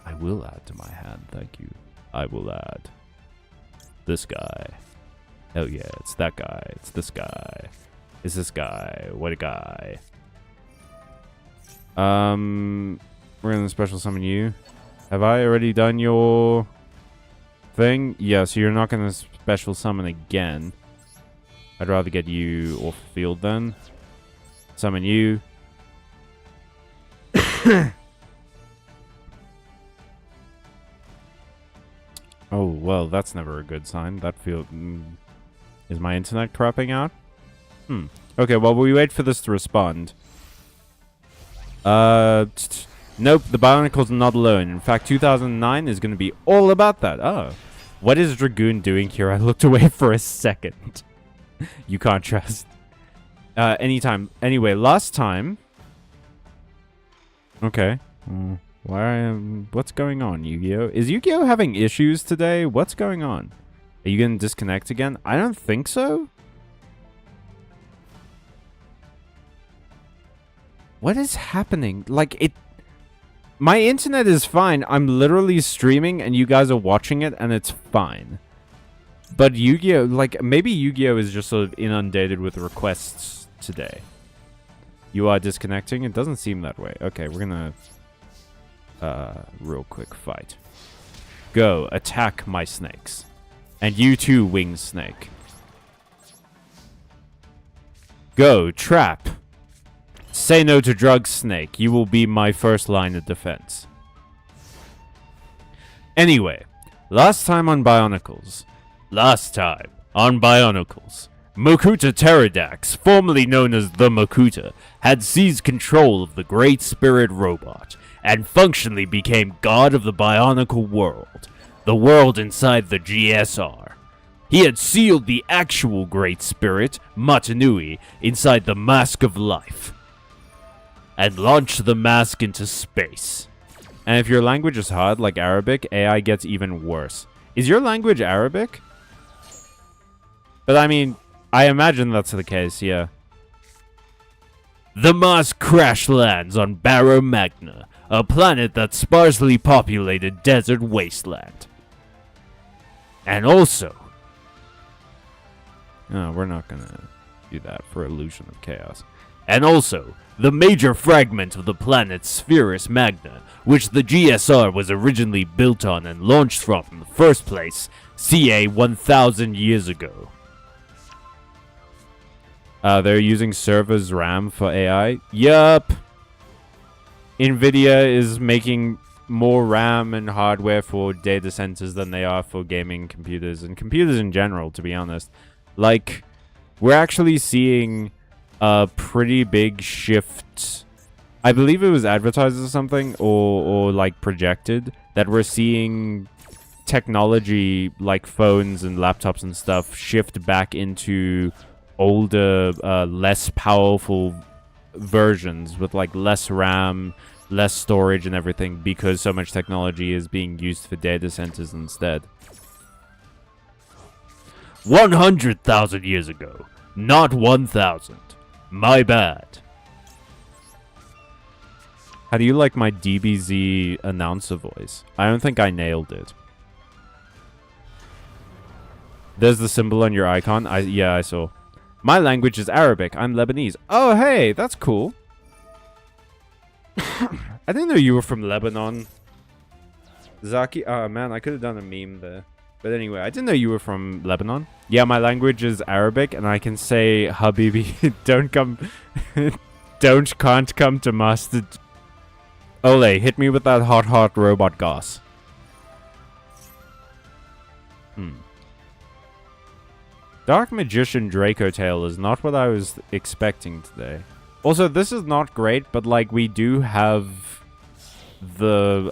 I will add to my hand, thank you. I will add this guy. Hell yeah, it's that guy. It's this guy. It's this guy. What a guy. We're gonna special summon you. Have I already done your thing? Yeah, so you're not gonna special summon again. I'd rather get you off the field then. Summon you. Oh, well, that's never a good sign. That field... Is my internet crapping out? Okay, while we wait for this to respond. Nope, the Bionicle's not alone. In fact, 2009 is going to be all about that. Oh. What is Dragoon doing here? I looked away for a second. You can't trust. Anytime. Anyway, last time. Okay. What's going on, Yu-Gi-Oh? Is Yu-Gi-Oh having issues today? What's going on? Are you going to disconnect again? I don't think so. What is happening? Like, my internet is fine. I'm literally streaming and you guys are watching it and it's fine. But Yu-Gi-Oh, like, maybe Yu-Gi-Oh is just sort of inundated with requests today. You are disconnecting? It doesn't seem that way. Okay, we're gonna... real quick fight. Go, attack my snakes. And you too, winged snake. Go, trap. Say no to drugs, snake. You will be my first line of defense. Anyway, last time on Bionicles. Mokuta Pterodax, formerly known as the Mokuta, had seized control of the Great Spirit robot, and functionally became god of the Bionicle world, the world inside the GSR. He had sealed the actual Great Spirit, Matanui, inside the Mask of Life, and launched the mask into space. And if your language is hard, like Arabic, AI gets even worse. Is your language Arabic? But I mean, I imagine that's the case, yeah. The mask crash lands on Barrow Magna, a planet that's sparsely populated desert wasteland. And also... No, we're not gonna do that for Illusion of Chaos. And also, the major fragment of the planet Spherus Magna, which the GSR was originally built on and launched from in the first place, CA 1,000 years ago. They're using servers RAM for AI? Yup! Nvidia is making more RAM and hardware for data centers than they are for gaming computers, and computers in general, to be honest. Like, we're actually seeing a pretty big shift. I believe it was advertised or something, or like projected, that we're seeing technology like phones and laptops and stuff shift back into older, less powerful versions with like less RAM, less storage and everything, because so much technology is being used for data centers instead. 100,000 years ago, not 1,000. My bad. How do you like my DBZ announcer voice? I don't think I nailed it. There's the symbol on your icon. Yeah, I saw. My language is Arabic. I'm Lebanese. Oh, hey, that's cool. I didn't know you were from Lebanon. Zaki. Oh, man, I could have done a meme there. But anyway, I didn't know you were from Lebanon. Yeah, my language is Arabic, and I can say, Habibi, don't come... can't come to master... Ole, hit me with that hot robot goss. Dark Magician Draco Tail is not what I was expecting today. Also, this is not great, but like we do have the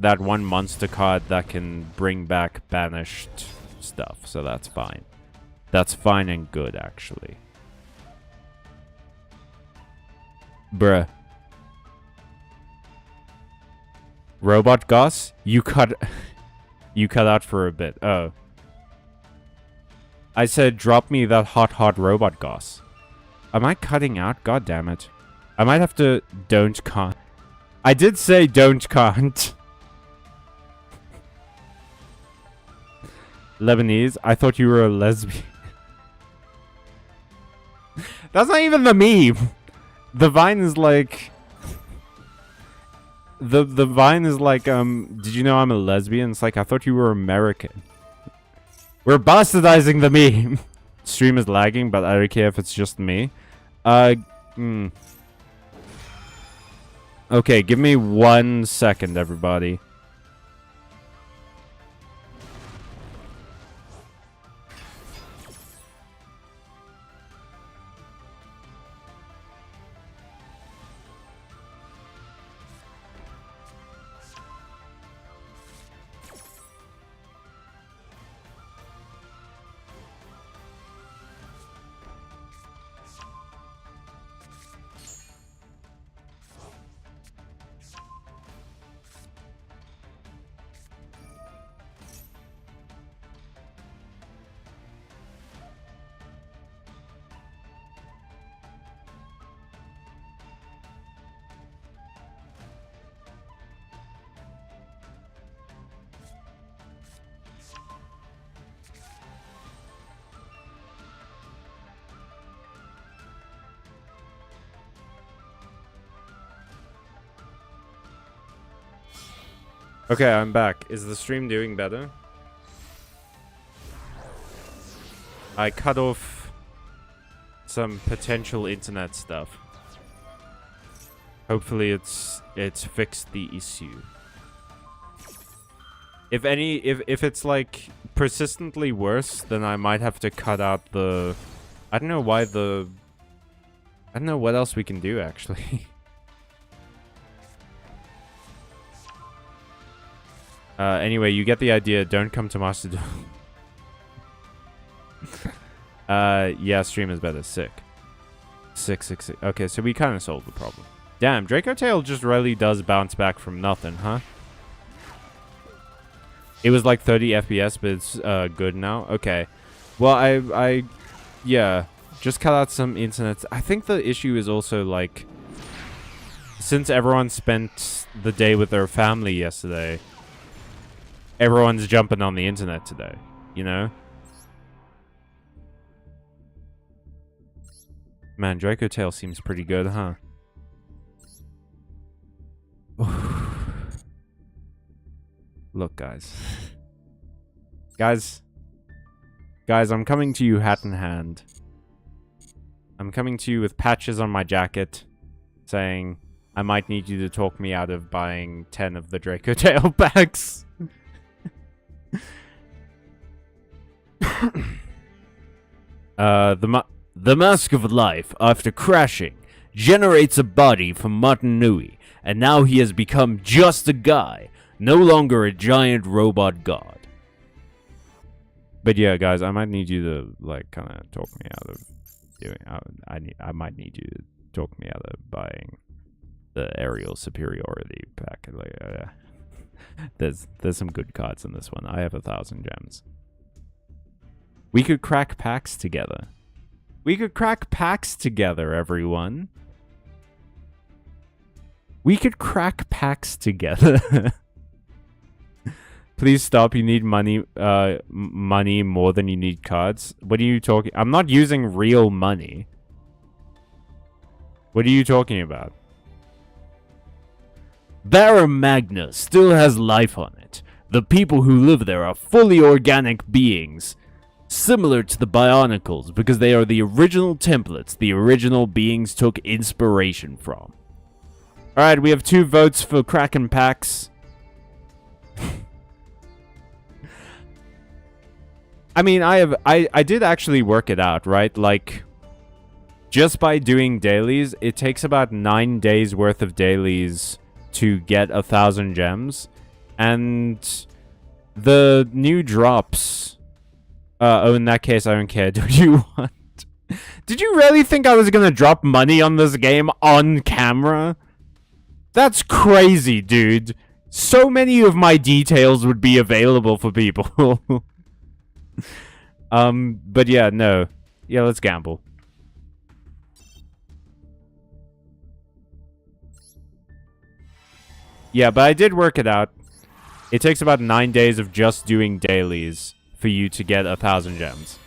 that one monster card that can bring back banished stuff, so that's fine. That's fine and good, actually. Bruh. Robot Goss? You cut out for a bit. Oh. I said, drop me that hot robot goss. Am I cutting out? God damn it. I might have to can't. I did say can't. Lebanese? I thought you were a lesbian. That's not even the meme. The Vine is like... The Vine is like, did you know I'm a lesbian? It's like, I thought you were American. We're bastardizing the meme. Stream is lagging, but I don't care if it's just me. Okay, give me 1 second, everybody. Okay, I'm back. Is the stream doing better? I cut off some potential internet stuff. Hopefully it's fixed the issue. If it's like persistently worse, then I might have to cut out the... I don't know why the... I don't know what else we can do, actually. Anyway, you get the idea. Don't come to Master Duel. Yeah, stream is better. Sick. Sick. Okay, so we kind of solved the problem. Damn, Draco Tail just really does bounce back from nothing, huh? It was like 30 FPS, but it's good now. Okay. Well, yeah, just cut out some internet. I think the issue is also like, since everyone spent the day with their family yesterday, everyone's jumping on the internet today, you know? Man, Draco Tail seems pretty good, huh? Look, guys. Guys, I'm coming to you hat in hand. I'm coming to you with patches on my jacket saying I might need you to talk me out of buying 10 of the Draco Tail packs. The Mask of Life, after crashing, generates a body from Martin Nui, and now he has become just a guy, no longer a giant robot god. But yeah, guys, I might need you to, like, kind of talk me out of doing... I might need you to talk me out of buying the aerial superiority pack. Like, there's some good cards in this one. I have 1,000 gems. We could crack packs together. We could crack packs together, everyone. We could crack packs together. Please stop. You need money money more than you need cards. What are you talking? I'm not using real money. What are you talking about? Barra Magna still has life on it. The people who live there are fully organic beings, similar to the Bionicles, because they are the original templates the original beings took inspiration from. Alright, we have 2 votes for Kraken packs. I mean, I did actually work it out, right? Like, just by doing dailies, it takes about 9 days worth of dailies to get 1,000 gems. And the new drops... oh, in that case, I don't care. Do you want... Did you really think I was gonna drop money on this game on camera? That's crazy, dude. So many of my details would be available for people. But yeah, no. Yeah, let's gamble. Yeah, but I did work it out. It takes about 9 days of just doing dailies for you to get 1,000 gems.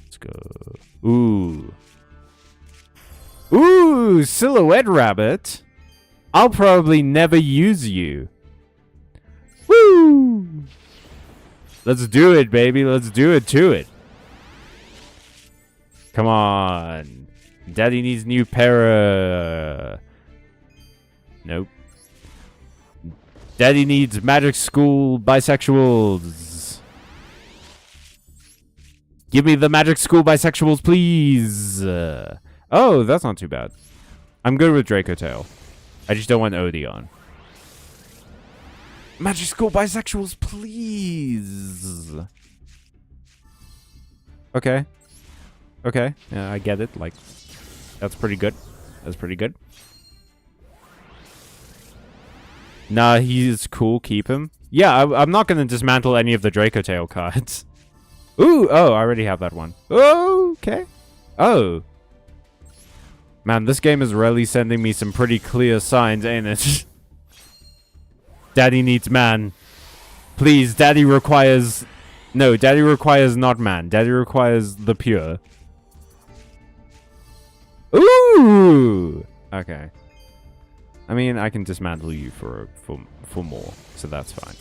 Let's go. Ooh. Ooh, Silhouette Rabbit. I'll probably never use you. Woo! Let's do it, baby. Let's do it to it. Come on. Daddy needs new para. Nope. Daddy needs magic school bisexuals. Give me the magic school bisexuals, please. Oh, that's not too bad. I'm good with Draco Tail. I just don't want Odeon. Magic school bisexuals, please. Okay. Okay. Yeah, I get it. Like, that's pretty good. That's pretty good. Nah, he's cool. Keep him. Yeah, I'm not going to dismantle any of the Draco Tail cards. Ooh, oh, I already have that one. Oh, okay. Oh. Man, this game is really sending me some pretty clear signs, ain't it? Daddy needs man. Please, Daddy requires... No, Daddy requires not man. Daddy requires the pure. Ooh! Okay. I mean, I can dismantle you for more, so that's fine.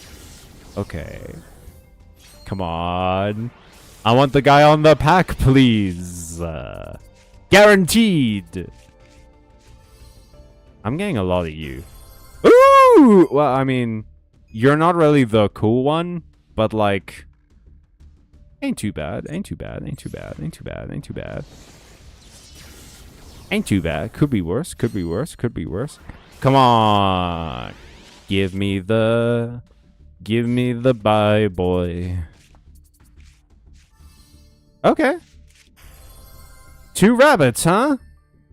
Okay. Come on. I want the guy on the pack, please. Guaranteed. I'm getting a lot of you. Ooh! Well, I mean, you're not really the cool one, but like, ain't too bad. Ain't too bad. Ain't too bad. Ain't too bad. Ain't too bad. Ain't too bad. Could be worse. Could be worse. Could be worse. Come on. Give me the bye, boy. Okay. 2 rabbits, huh?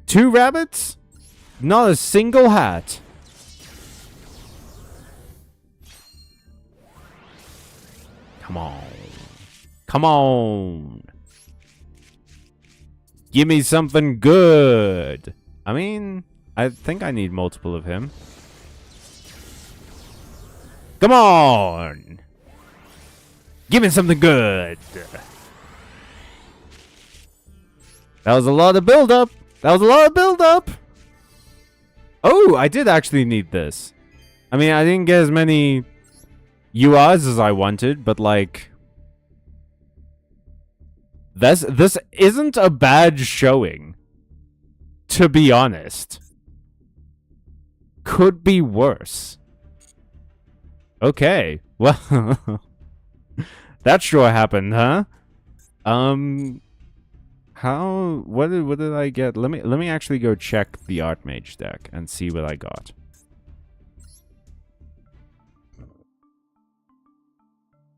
2 rabbits? Not a single hat. Come on. Come on. Give me something good. I mean, I think I need multiple of him. Come on. Give me something good. That was a lot of build-up. That was a lot of build-up. Oh, I did actually need this. I mean, I didn't get as many URs as I wanted, but like... This isn't a bad showing. To be honest. Could be worse. Okay. Well... that sure happened, huh? What did I get? Let me actually go check the Archmage deck and see what I got.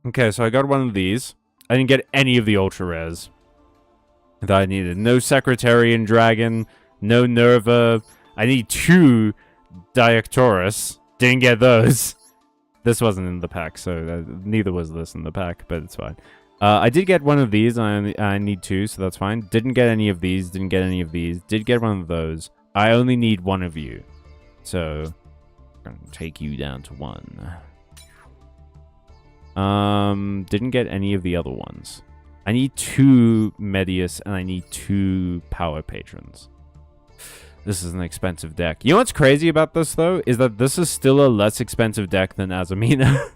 Okay, so I got one of these. I didn't get any of the ultra rares that I needed. No Secretarian Dragon, no Nerva. I need 2 Diactorus. Didn't get those. This wasn't in the pack, so neither was this in the pack, but it's fine. I did get one of these, and I need 2, so that's fine. Didn't get any of these, didn't get any of these. Did get one of those. I only need 1 of you. So, I'm gonna take you down to 1. Didn't get any of the other ones. I need 2 Medius, and I need 2 Power Patrons. This is an expensive deck. You know what's crazy about this, though? Is that this is still a less expensive deck than Azamina.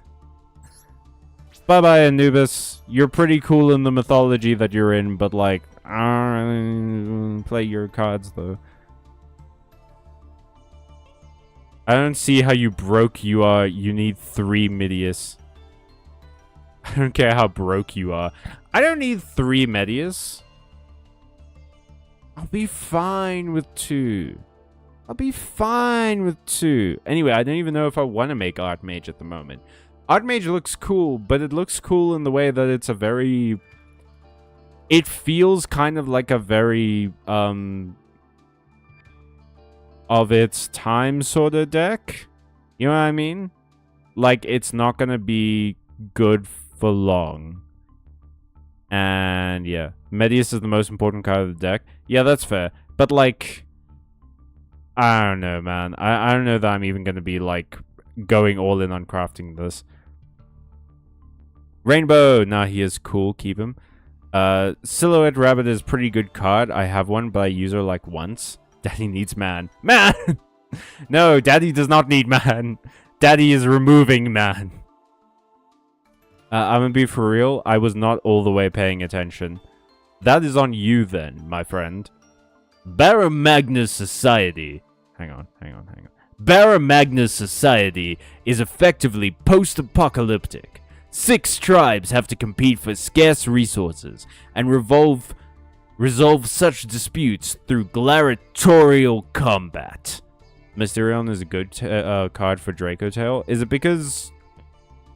Bye-bye, Anubis. You're pretty cool in the mythology that you're in, but, like, play your cards, though. I don't see how you broke you are. You need 3 Medius. I don't care how broke you are. I don't need 3 Medius. I'll be fine with 2. I'll be fine with 2. Anyway, I don't even know if I want to make Archmage at the moment. Archmage looks cool, but it looks cool in the way that it's a very... It feels kind of like a very, of its time sort of deck. You know what I mean? Like, it's not gonna be good for long. And, yeah. Medius is the most important card of the deck. Yeah, that's fair. But, like... I don't know, man. I don't know that I'm even gonna be, like, going all in on crafting this. Rainbow! Nah, he is cool. Keep him. Silhouette Rabbit is a pretty good card. I have one, but I use her, like, once. Daddy needs man. Man! No, Daddy does not need man. Daddy is removing man. I'm gonna be for real. I was not all the way paying attention. That is on you, then, my friend. Baramagna's Society. Hang on. Baramagna's Society is effectively post-apocalyptic. 6 tribes have to compete for scarce resources and resolve such disputes through gladiatorial combat. Mysterion is a good card for Dracotail. Is it because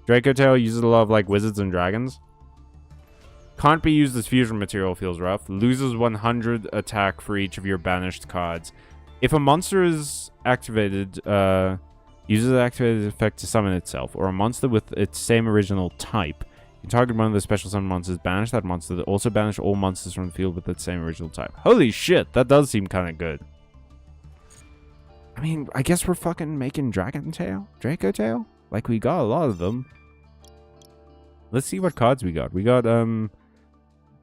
Dracotail uses a lot of, like, wizards and dragons? Can't be used as fusion material, feels rough. Loses 100 attack for each of your banished cards. If a monster is activated, uses an activated effect to summon itself, or a monster with its same original type, you target one of the special summon monsters, banish that monster, also banish all monsters from the field with its same original type. Holy shit, that does seem kind of good. I mean, I guess we're fucking making Dracotail? Like, we got a lot of them. Let's see what cards we got. We got,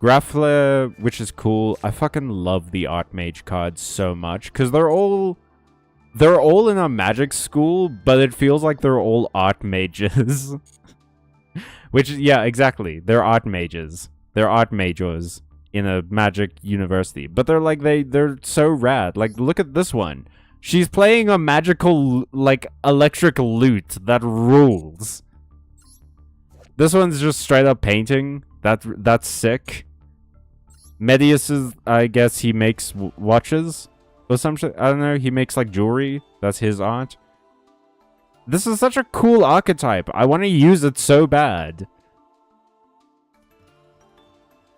Graffler, which is cool. I fucking love the Archmage cards so much because they're all in a magic school, but it feels like they're all Archmages. Which, yeah, exactly. They're Archmages. They're Archmagers in a magic university. But they're like, they're so rad. Like, look at this one. She's playing a magical, like, electric lute that rules. This one's just straight up painting. That's sick. Medius is, I guess he makes watches or some shit. I don't know. He makes like jewelry. That's his art. This is such a cool archetype. I want to use it so bad.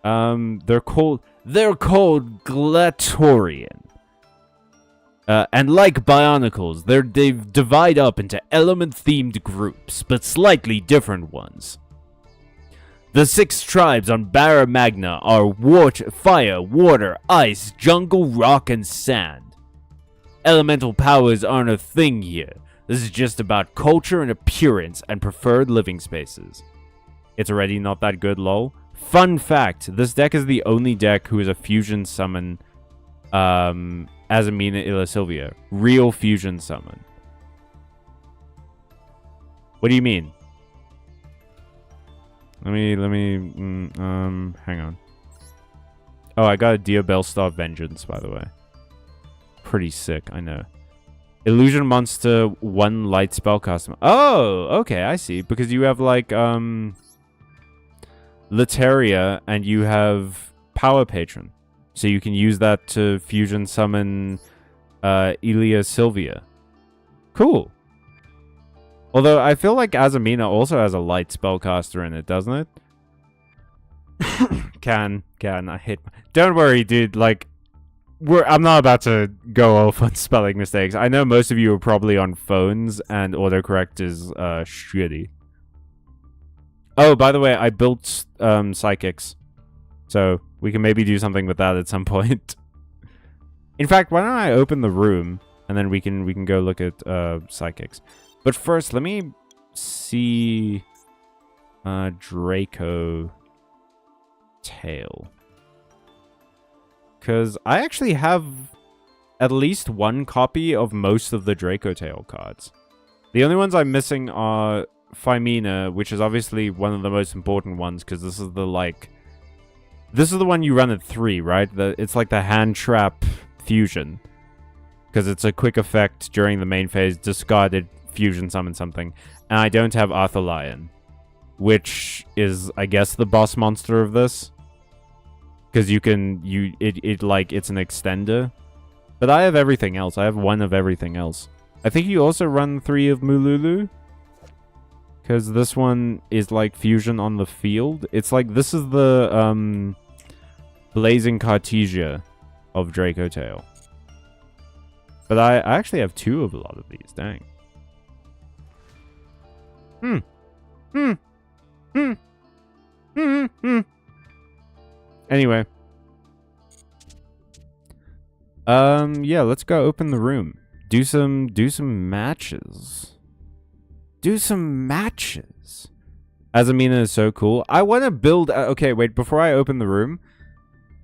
They're called Glatorian. And like Bionicles, they divide up into element-themed groups, but slightly different ones. The 6 tribes on Barra Magna are water, fire, water, ice, jungle, rock, and sand. Elemental powers aren't a thing here. This is just about culture and appearance and preferred living spaces. It's already not that good, lol. Fun fact, this deck is the only deck who is a fusion summon, Azamina Illa Sylvia. Real fusion summon. What do you mean? Let me, hang on. Oh, I got a Diabellstar Vengeance, by the way. Pretty sick, I know. Illusion Monster, 1 light spellcaster. Oh, okay, I see. Because you have, like, Lateria, and you have Power Patron. So you can use that to fusion summon, Illa Sylvia. Cool. Although, I feel like Azamina also has a light spellcaster in it, doesn't it? I hate... Don't worry, dude, like... I'm not about to go off on spelling mistakes. I know most of you are probably on phones, and autocorrect is, shitty. Oh, by the way, I built, Psychics. So, we can maybe do something with that at some point. In fact, why don't I open the room, and then we can go look at, Psychics. But first, let me see Draco Tail. Because I actually have at least 1 copy of most of the Draco Tail cards. The only ones I'm missing are Phimina, which is obviously one of the most important ones, because this is the, like... This is the one you run at 3, right? It's like the hand trap fusion. Because it's a quick effect during the main phase, discarded fusion summon something. And I don't have Arthur-Lion, which is, I guess, the boss monster of this. Because it's an extender. But I have everything else. I have 1 of everything else. I think you also run 3 of Mululu. Because this one is like fusion on the field. It's like, this is the Blazing Cartesia of Draco Tail. But I actually have 2 of a lot of these, dang. Anyway. Yeah, let's go open the room. Do some matches. Do some matches. Azamina is so cool. I want to build... okay, wait, before I open the room,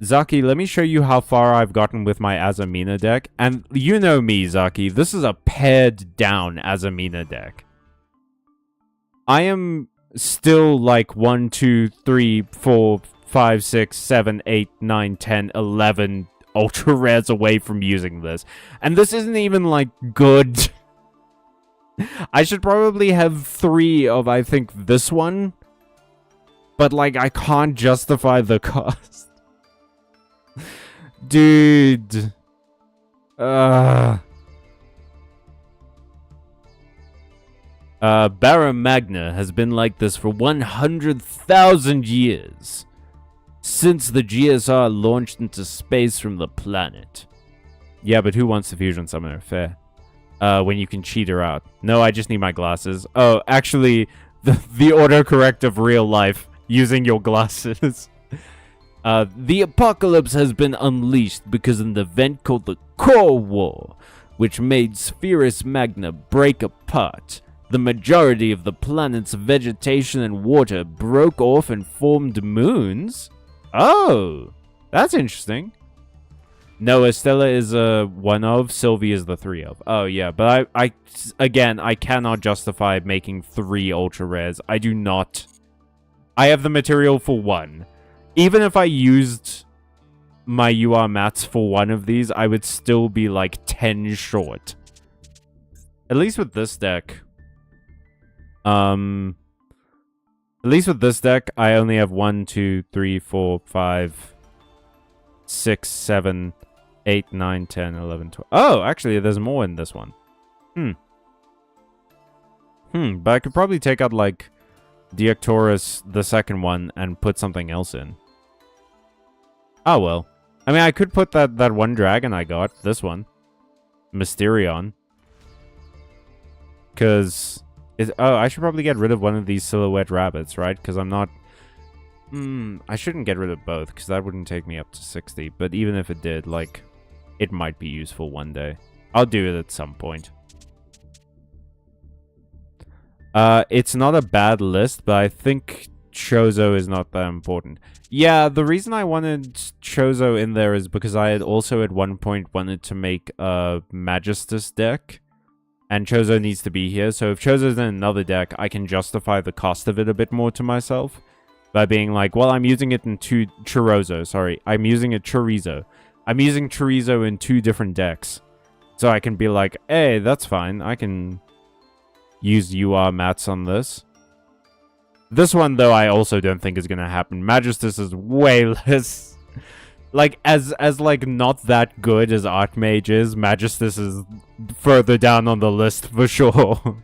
Zaki, let me show you how far I've gotten with my Azamina deck. And you know me, Zaki, this is a pared down Azamina deck. I am still like 1, 2, 3, 4, 5, 6, 7, 8, 9, 10, 11 ultra rares away from using this. And this isn't even like good. I should probably have 3 of, I think, this one. But like, I can't justify the cost. Dude. Barra Magna has been like this for 100,000 years. Since the GSR launched into space from the planet. Yeah, but who wants the fusion summoner? Fair. When you can cheat her out. No, I just need my glasses. Oh, actually, the autocorrect of real life. Using your glasses. The apocalypse has been unleashed because of an event called the Core War, which made Spherus Magna break apart. The majority of the planet's vegetation and water broke off and formed moons. Oh, that's interesting. No, Estella is a 1 of, Sylvie is the 3 of. Oh, yeah, but again, I cannot justify making 3 ultra rares. I do not. I have the material for 1. Even if I used my UR mats for 1 of these, I would still be like 10 short. At least with this deck. At least with this deck, I only have 1, 2, 3, 4, 5, 6, 7, 8, 9, 10, 11, 12. Oh, actually, there's more in this one. But I could probably take out, like, Deactorus, the second one, and put something else in. Oh, well. I mean, I could put that one dragon I got, this one. Mysterion. Because... oh, I should probably get rid of one of these silhouette rabbits, right? Because I'm not... I shouldn't get rid of both, because that wouldn't take me up to 60. But even if it did, like, it might be useful one day. I'll do it at some point. It's not a bad list, but I think Chozo is not that important. Yeah, the reason I wanted Chozo in there is because I had also at one point wanted to make a Magistus deck. And Chozo needs to be here, so if Chozo's in another deck, I can justify the cost of it a bit more to myself. By being like, well, I'm using it in I'm using a Chorizo. I'm using Chorizo in 2 different decks. So I can be like, hey, that's fine. I can use UR mats on this. This one, though, I also don't think is going to happen. Magistus is way less... Like, as like, not that good as Archmage is, Magistus is further down on the list for sure.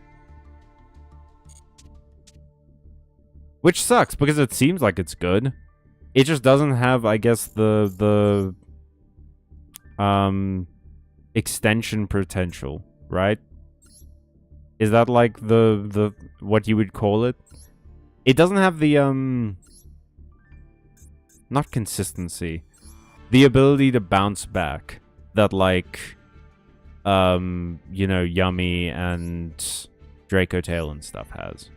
Which sucks, because it seems like it's good. It just doesn't have, I guess, the extension potential, right? Is that, like, the what you would call it? It doesn't have the, not consistency. The ability to bounce back that, like, you know, Yummy and Draco Tail and stuff has.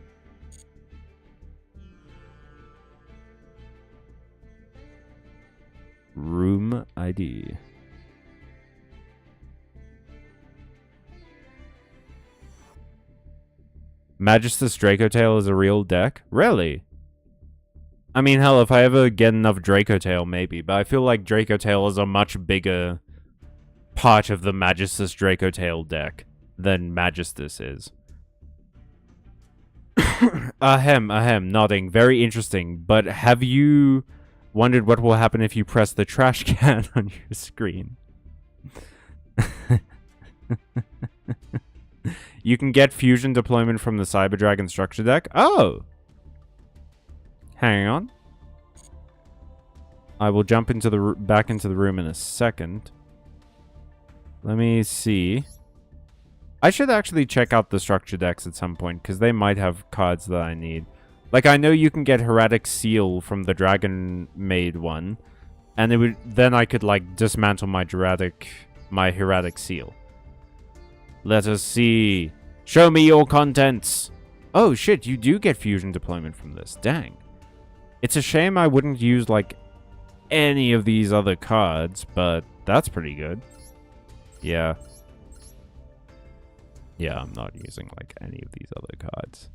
Room ID. Magistus Draco Tail is a real deck? Really? I mean, hell, if I ever get enough Draco Tail, maybe. But I feel like Draco Tail is a much bigger part of the Magistus Draco Tail deck than Magistus is. Ahem, nodding. Very interesting. But have you wondered what will happen if you press the trash can on your screen? You can get fusion deployment from the Cyber Dragon structure deck. Oh! Hang on. I will jump into the back into the room in a second. Let me see. I should actually check out the structure decks at some point, because they might have cards that I need. Like, I know you can get Heretic Seal from the Dragon Maid one, and it would then I could, like, dismantle my Heretic Seal. Let us see. Show me your contents. Oh, shit, you do get fusion deployment from this. Dang. It's a shame I wouldn't use, like, any of these other cards, but that's pretty good. Yeah. Yeah, I'm not using, like, any of these other cards.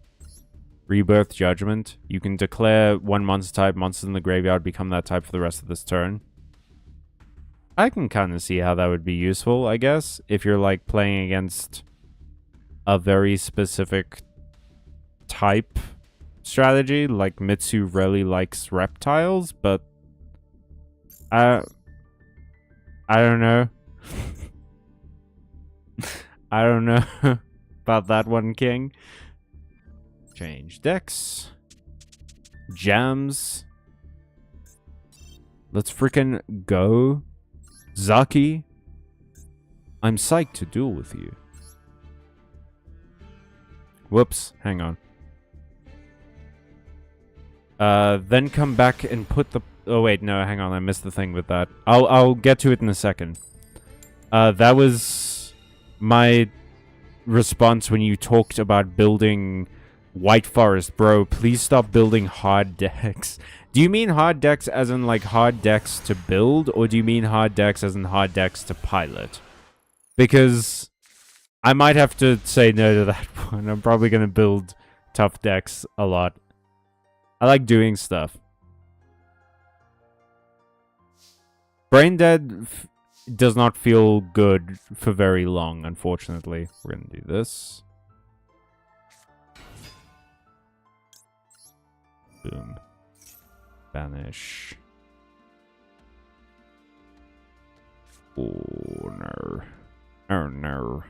Rebirth Judgment. You can declare one monster type, monsters in the graveyard become that type for the rest of this turn. I can kind of see how that would be useful, I guess, if you're, like, playing against a very specific type strategy. Like, Mitsu really likes reptiles, but I don't know. I don't know about that one, King. Change decks. Jams. Let's freaking go. Zaki. I'm psyched to duel with you. Whoops, hang on. Then come back and put the... Oh, wait, no, hang on, I missed the thing with that. I'll get to it in a second. That was my response when you talked about building White Forest. Bro, please stop building hard decks. Do you mean hard decks as in like hard decks to build, or do you mean hard decks as in hard decks to pilot? Because I might have to say no to that one. I'm probably going to build tough decks a lot. I like doing stuff. Brain Dead does not feel good for very long, unfortunately. We're going to do this. Boom. Banish. Oh, no. Oh, no.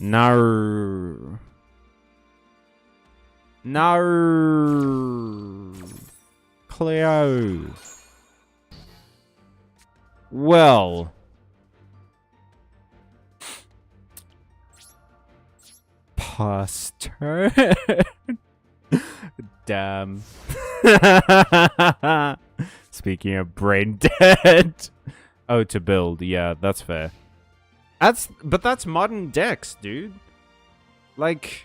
No. No. Cleo. Well. Past turn. Damn. Speaking of brain dead. Oh, to build. Yeah, that's fair. But that's modern decks, dude. Like,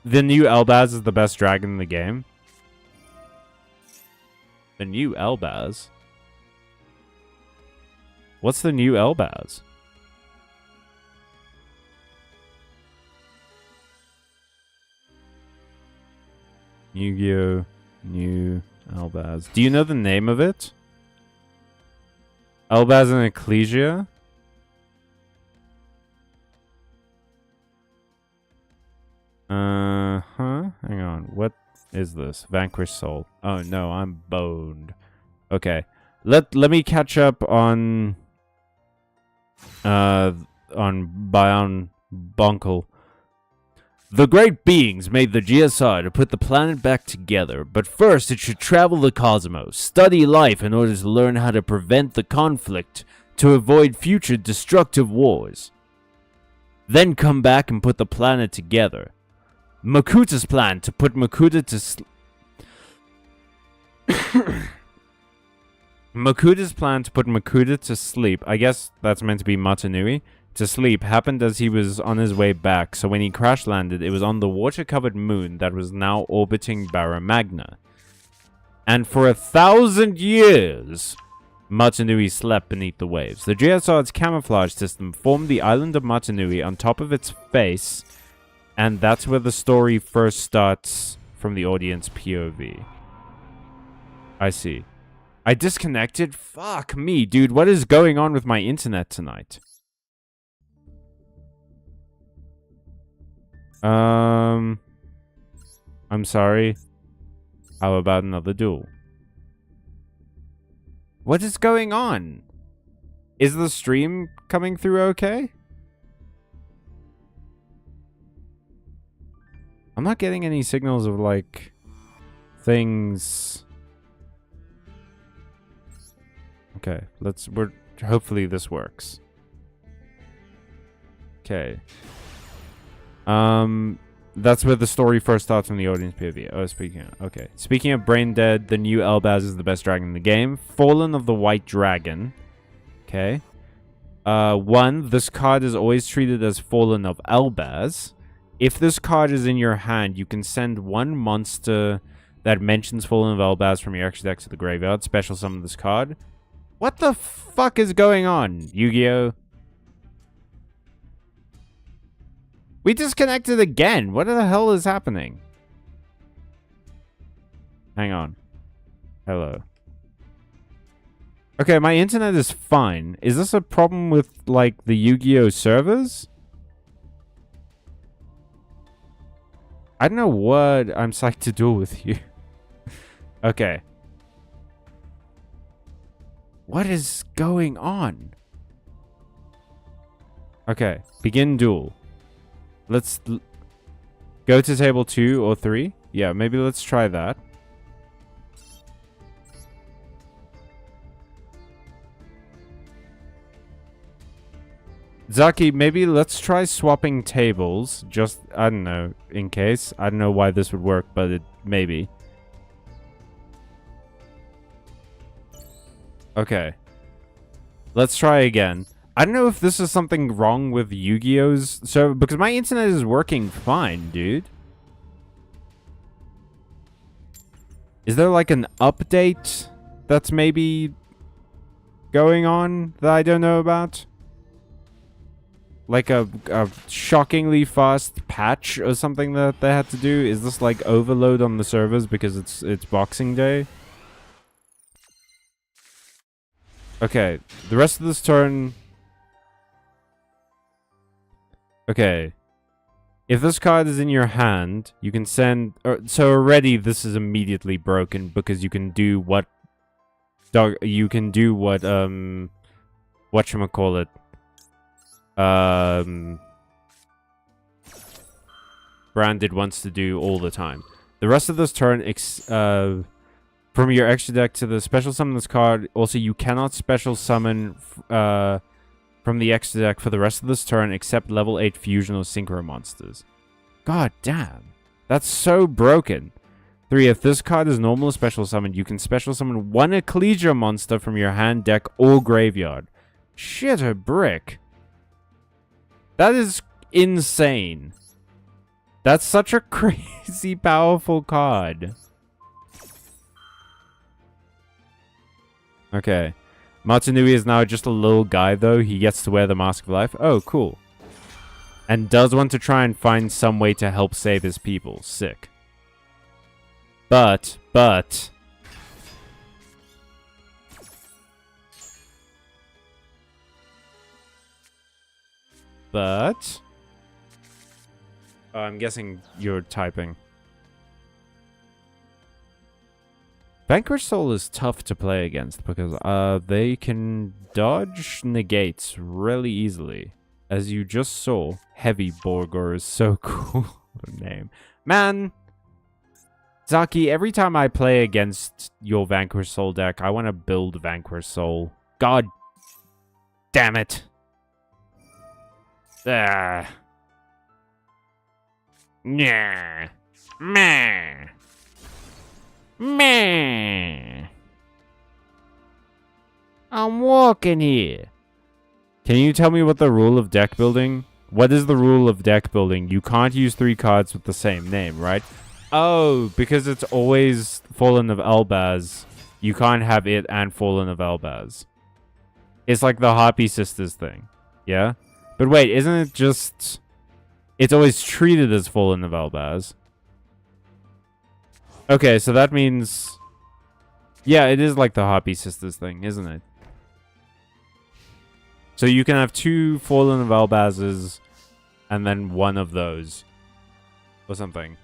the new Elbaz is the best dragon in the game. The new Elbaz? What's the new Elbaz? Yu-Gi-Oh! New Elbaz. Do you know the name of it? Elbaz and Ecclesia? Hang on. What is this? Vanquished Soul. Oh no, I'm boned. Okay. Let me catch up on Bion Bonkel. The great beings made the GSR to put the planet back together, but first it should travel the cosmos, study life in order to learn how to prevent the conflict, to avoid future destructive wars. Then come back and put the planet together. Makuta's plan to put Makuta to Makuta's plan to put Makuta to sleep, I guess that's meant to be Matanui, to sleep, happened as he was on his way back, so when he crash-landed, it was on the water-covered moon that was now orbiting Barra Magna. And for 1,000 years, Matanui slept beneath the waves. The GSR's camouflage system formed the island of Matanui on top of its face, and that's where the story first starts from the audience POV. I see. I disconnected? Fuck me, dude. What is going on with my internet tonight? I'm sorry. How about another duel? What is going on? Is the stream coming through okay? I'm not getting any signals of, like, things. Okay, hopefully this works. Okay. That's where the story first starts from the audience POV. Oh, Speaking of Brain Dead, the new Elbaz is the best dragon in the game. Fallen of the White Dragon. Okay. 1, this card is always treated as Fallen of Elbaz. If this card is in your hand, you can send one monster that mentions Fallen of Elbaz from your extra deck to the graveyard. Special summon this card. What the fuck is going on, Yu-Gi-Oh? We disconnected again. What the hell is happening? Hang on. Hello. Okay, my internet is fine. Is this a problem with, like, the Yu-Gi-Oh servers? I don't know what I'm psyched to do with you. Okay. What is going on? Okay, begin duel. Let's go to table 2 or 3. Yeah, maybe let's try that. Zaki, maybe let's try swapping tables. Just, I don't know, in case. I don't know why this would work, but it maybe. Okay. Let's try again. I don't know if this is something wrong with Yu-Gi-Oh's server, because my internet is working fine, dude. Is there like an update that's maybe going on that I don't know about? Like a shockingly fast patch or something that they had to do? Is this like overload on the servers because it's Boxing Day? Okay, the rest of this turn... Okay. If this card is in your hand, you can send... so already this is immediately broken because you can do what... you can do what, whatchamacallit. Branded wants to do all the time. The rest of this turn, from your extra deck to the special summon this card. Also, you cannot special summon from the extra deck for the rest of this turn except level 8 fusion or synchro monsters. God damn. That's so broken. 3. If this card is normal or special summoned, you can special summon one Ecclesia monster from your hand, deck, or graveyard. Shit a brick. That is insane. That's such a crazy powerful card. Okay. Matanui is now just a little guy, though. He gets to wear the Mask of Life. Oh, cool. And does want to try and find some way to help save his people. Sick. But... Oh, I'm guessing you're typing. Vanquish Soul is tough to play against because they can dodge negates really easily. As you just saw, Heavy Borgor is so cool. Name. Man! Zaki, every time I play against your Vanquish Soul deck, I want to build Vanquish Soul. God damn it. Ah. Nah. Meh. Meh. I'm walking here. Can you tell me what the rule of deck building? What is the rule of deck building? You can't use 3 cards with the same name, right? Oh, because it's always Fallen of Elbaz. You can't have it and Fallen of Elbaz. It's like the Harpy Sisters thing. Yeah? But wait, isn't it just... It's always treated as Fallen of Elbaz. Okay, so that means... Yeah, it is like the Harpy Sisters thing, isn't it? So you can have 2 Fallen of Elbazes and then 1 of those. Or something.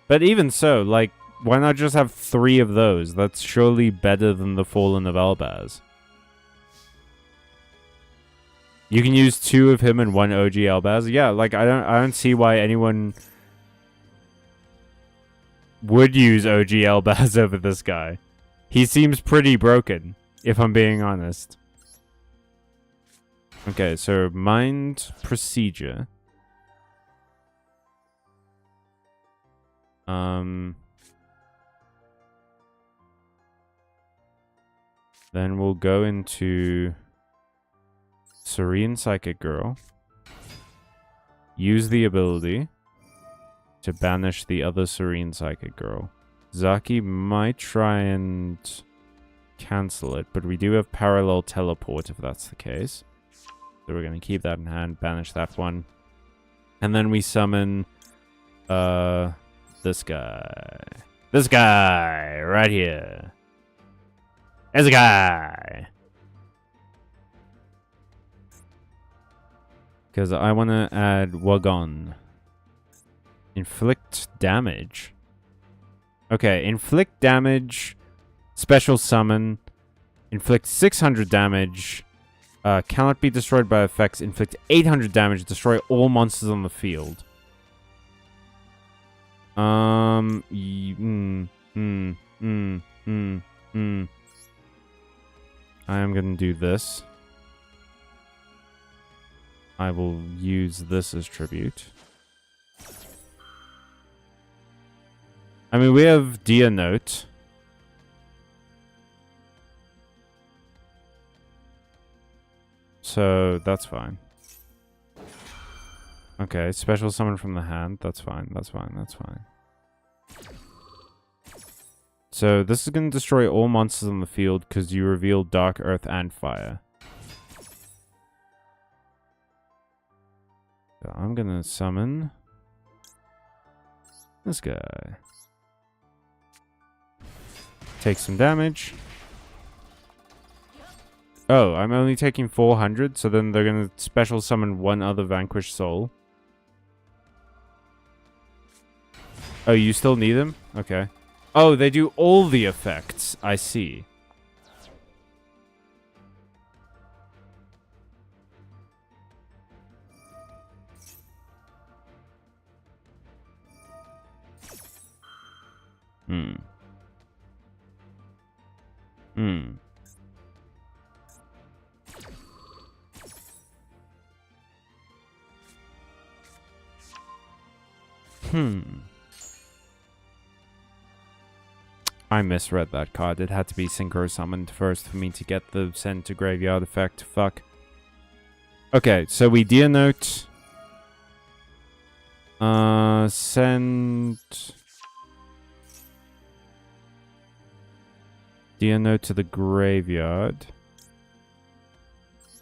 But even so, like, why not just have 3 of those? That's surely better than the Fallen of Elbaz. You can use 2 of him and 1 OG Elbaz. Yeah, like I don't see why anyone would use OG Elbaz over this guy. He seems pretty broken, if I'm being honest. Okay, so Mind Procedure. Then we'll go into Serene Psychic Girl. Use the ability to banish the other Serene Psychic Girl. Zaki might try and cancel it, but we do have Parallel Teleport if that's the case. So we're going to keep that in hand, banish that one. And then we summon this guy. This guy right here. There's a guy. Because I want to add Wagon. Inflict damage. Okay, inflict damage. Special summon. Inflict 600 damage. Cannot be destroyed by effects. Inflict 800 damage. Destroy all monsters on the field. I am going to do this. I will use this as tribute. I mean, we have Dia Note. So, that's fine. Okay, special summon from the hand. That's fine, that's fine, that's fine. So this is going to destroy all monsters on the field because you reveal Dark Earth and Fire. So I'm going to summon this guy. Take some damage. Oh, I'm only taking 400, so then they're going to special summon one other Vanquished Soul. Oh, you still need them? Okay. Oh, they do all the effects. I see. Hmm. Hmm. I misread that card. It had to be synchro summoned first for me to get the send to graveyard effect. Fuck. Okay, so we dear note. Send dear note to the graveyard.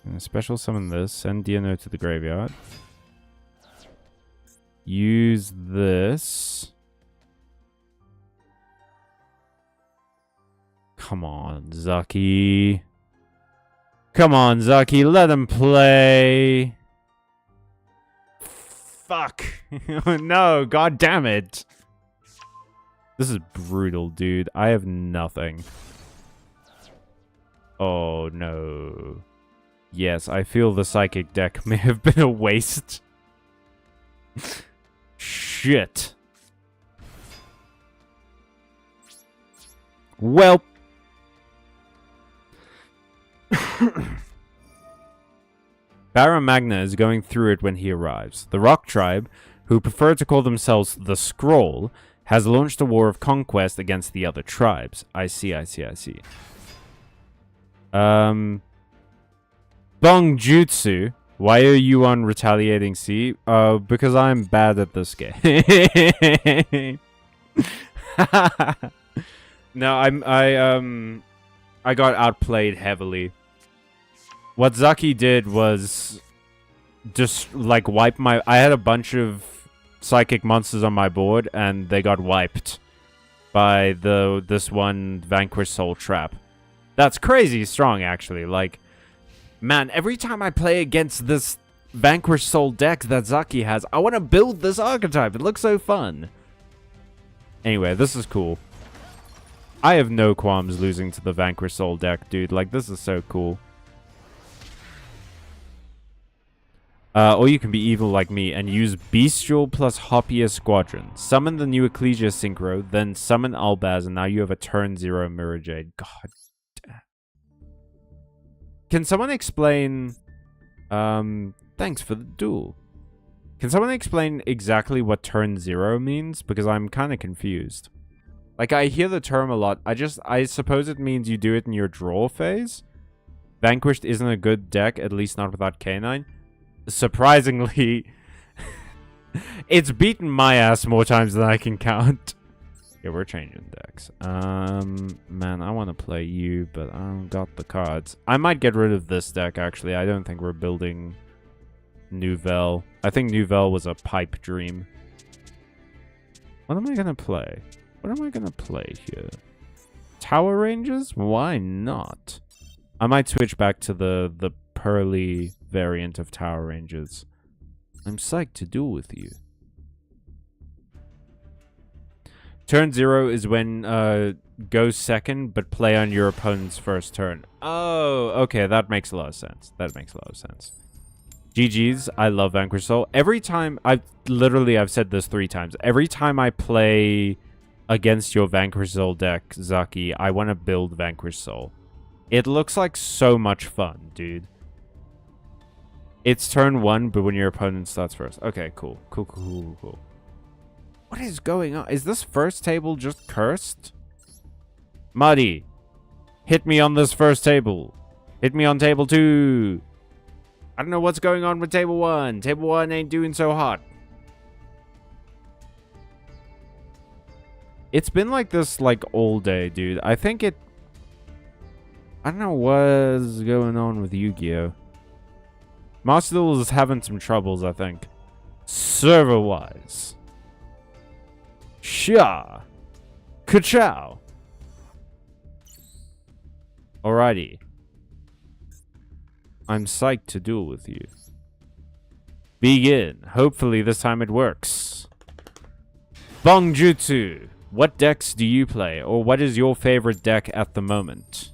And special summon this. Send dear note to the graveyard. Use this. Come on, Zucky. Come on, Zucky. Let him play. Fuck. No, god damn it. This is brutal, dude. I have nothing. Oh, no. Yes, I feel the psychic deck may have been a waste. Shit. Well. Barra Magna is going through it when he arrives. The Rock Tribe, who prefer to call themselves the Scroll, has launched a war of conquest against the other tribes. I see. Bong Jutsu. Why are you on Retaliating Sea? Because I'm bad at this game. No, I got outplayed heavily. What Zaki did was just like wipe my... I had a bunch of psychic monsters on my board and they got wiped by this one Vanquished Soul Trap. That's crazy strong, actually. Like, man, every time I play against this Vanquished Soul deck that Zaki has, I want to build this archetype. It looks so fun. Anyway, this is cool. I have no qualms losing to the Vanquished Soul deck, dude. Like, this is so cool. Or you can be evil like me and use Bestial plus Hoppier Squadron. Summon the new Ecclesia Synchro, then summon Albaz, and now you have a turn 0 Mirror Jade. God damn. Can someone explain... thanks for the duel. Can someone explain exactly what turn 0 means? Because I'm kind of confused. Like, I hear the term a lot. I suppose it means you do it in your draw phase. Vanquished isn't a good deck, at least not without K9. Surprisingly, it's beaten my ass more times than I can count. Yeah, we're changing decks. Man, I want to play you, but I don't got the cards. I might get rid of this deck, actually. I don't think we're building Nouvelle. I think Nouvelle was a pipe dream. What am I going to play? What am I going to play here? Tower Rangers? Why not? I might switch back to the pearly variant of Tower Rangers. I'm psyched to duel with you. Turn 0 is when go second, but play on your opponent's first turn. Oh, okay, that makes a lot of sense. That makes a lot of sense. GG's, I love Vanquished Soul. Every time, I've said this 3 times. Every time I play against your Vanquished Soul deck, Zaki, I want to build Vanquished Soul. It looks like so much fun, dude. It's turn 1, but when your opponent starts first. Okay, cool. Cool. What is going on? Is this first table just cursed? Muddy, hit me on this first table. Hit me on table 2. I don't know what's going on with table 1. Table 1 ain't doing so hot. It's been like this, like, all day, dude. I think it... I don't know what's going on with Yu-Gi-Oh! Master Duel is having some troubles, I think. Server-wise. Sha. Ka-chow. Alrighty. I'm psyched to duel with you. Begin. Hopefully this time it works. Bongjutsu. What decks do you play? Or what is your favorite deck at the moment?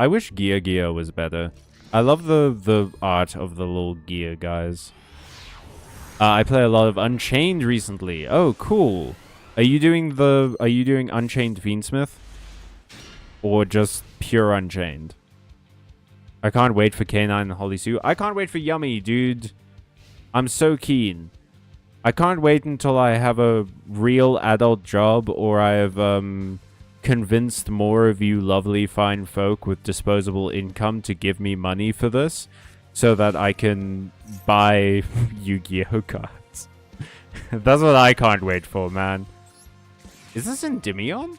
I wish Gear was better. I love the art of the little gear guys. I play a lot of Unchained recently. Oh, cool. Are you doing Unchained Fiendsmith? Or just pure Unchained? I can't wait for K9 and Holly Sue. I can't wait for Yummy, dude. I'm so keen. I can't wait until I have a real adult job or I have convinced more of you lovely fine folk with disposable income to give me money for this so that I can buy Yu-Gi-Oh cards. That's what I can't wait for, man. Is this Endymion?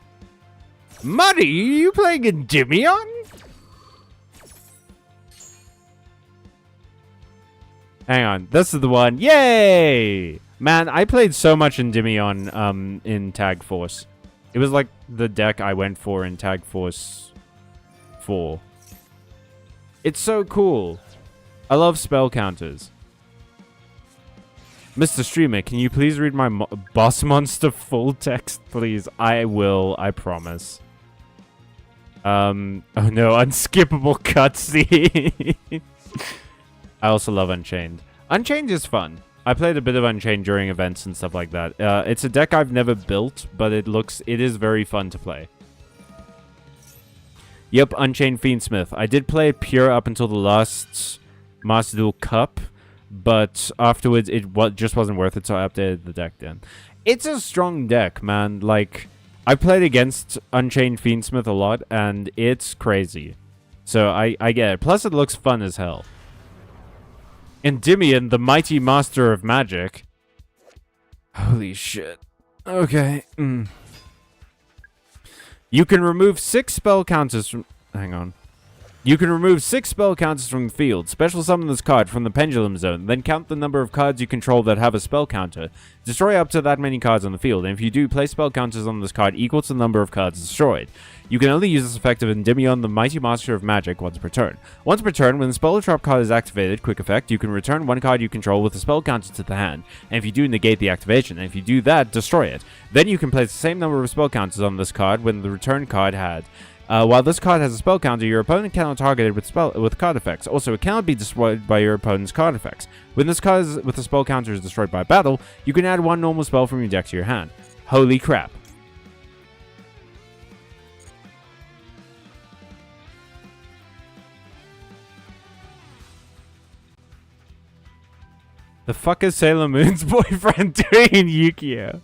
Muddy, you playing Endymion? Hang on, this is the one. Yay! Man, I played so much Endymion in Tag Force. It was like the deck I went for in Tag Force 4. It's so cool. I love spell counters. Mr. Streamer, can you please read my boss monster full text, please? I will, I promise. Oh no, unskippable cutscene. I also love Unchained. Unchained is fun. I played a bit of Unchained during events and stuff like that. It's a deck I've never built, but it is very fun to play. Yep, Unchained Fiendsmith. I did play it pure up until the last Master Duel Cup, but afterwards it just wasn't worth it, so I updated the deck then. It's a strong deck, man. Like, I played against Unchained Fiendsmith a lot, and it's crazy. So I get it. Plus, it looks fun as hell. Endymion, the mighty master of magic. Holy shit. Okay. You can remove 6 spell counters from... Hang on. You can remove 6 spell counters from the field. Special summon this card from the Pendulum Zone. Then count the number of cards you control that have a spell counter. Destroy up to that many cards on the field. And if you do, place spell counters on this card equal to the number of cards destroyed. You can only use this effect of Endymion, the Mighty Master of Magic, once per turn. Once per turn, when the spell trap card is activated, quick effect, you can return 1 card you control with a spell counter to the hand. And if you do, negate the activation. And if you do that, destroy it. Then you can place the same number of spell counters on this card when the return card had. While this card has a spell counter, your opponent cannot target it with card effects. Also, it cannot be destroyed by your opponent's card effects. When this card with a spell counter is destroyed by battle, you can add 1 normal spell from your deck to your hand. Holy crap. The fuck is Sailor Moon's boyfriend doing in Yu-Gi-Oh?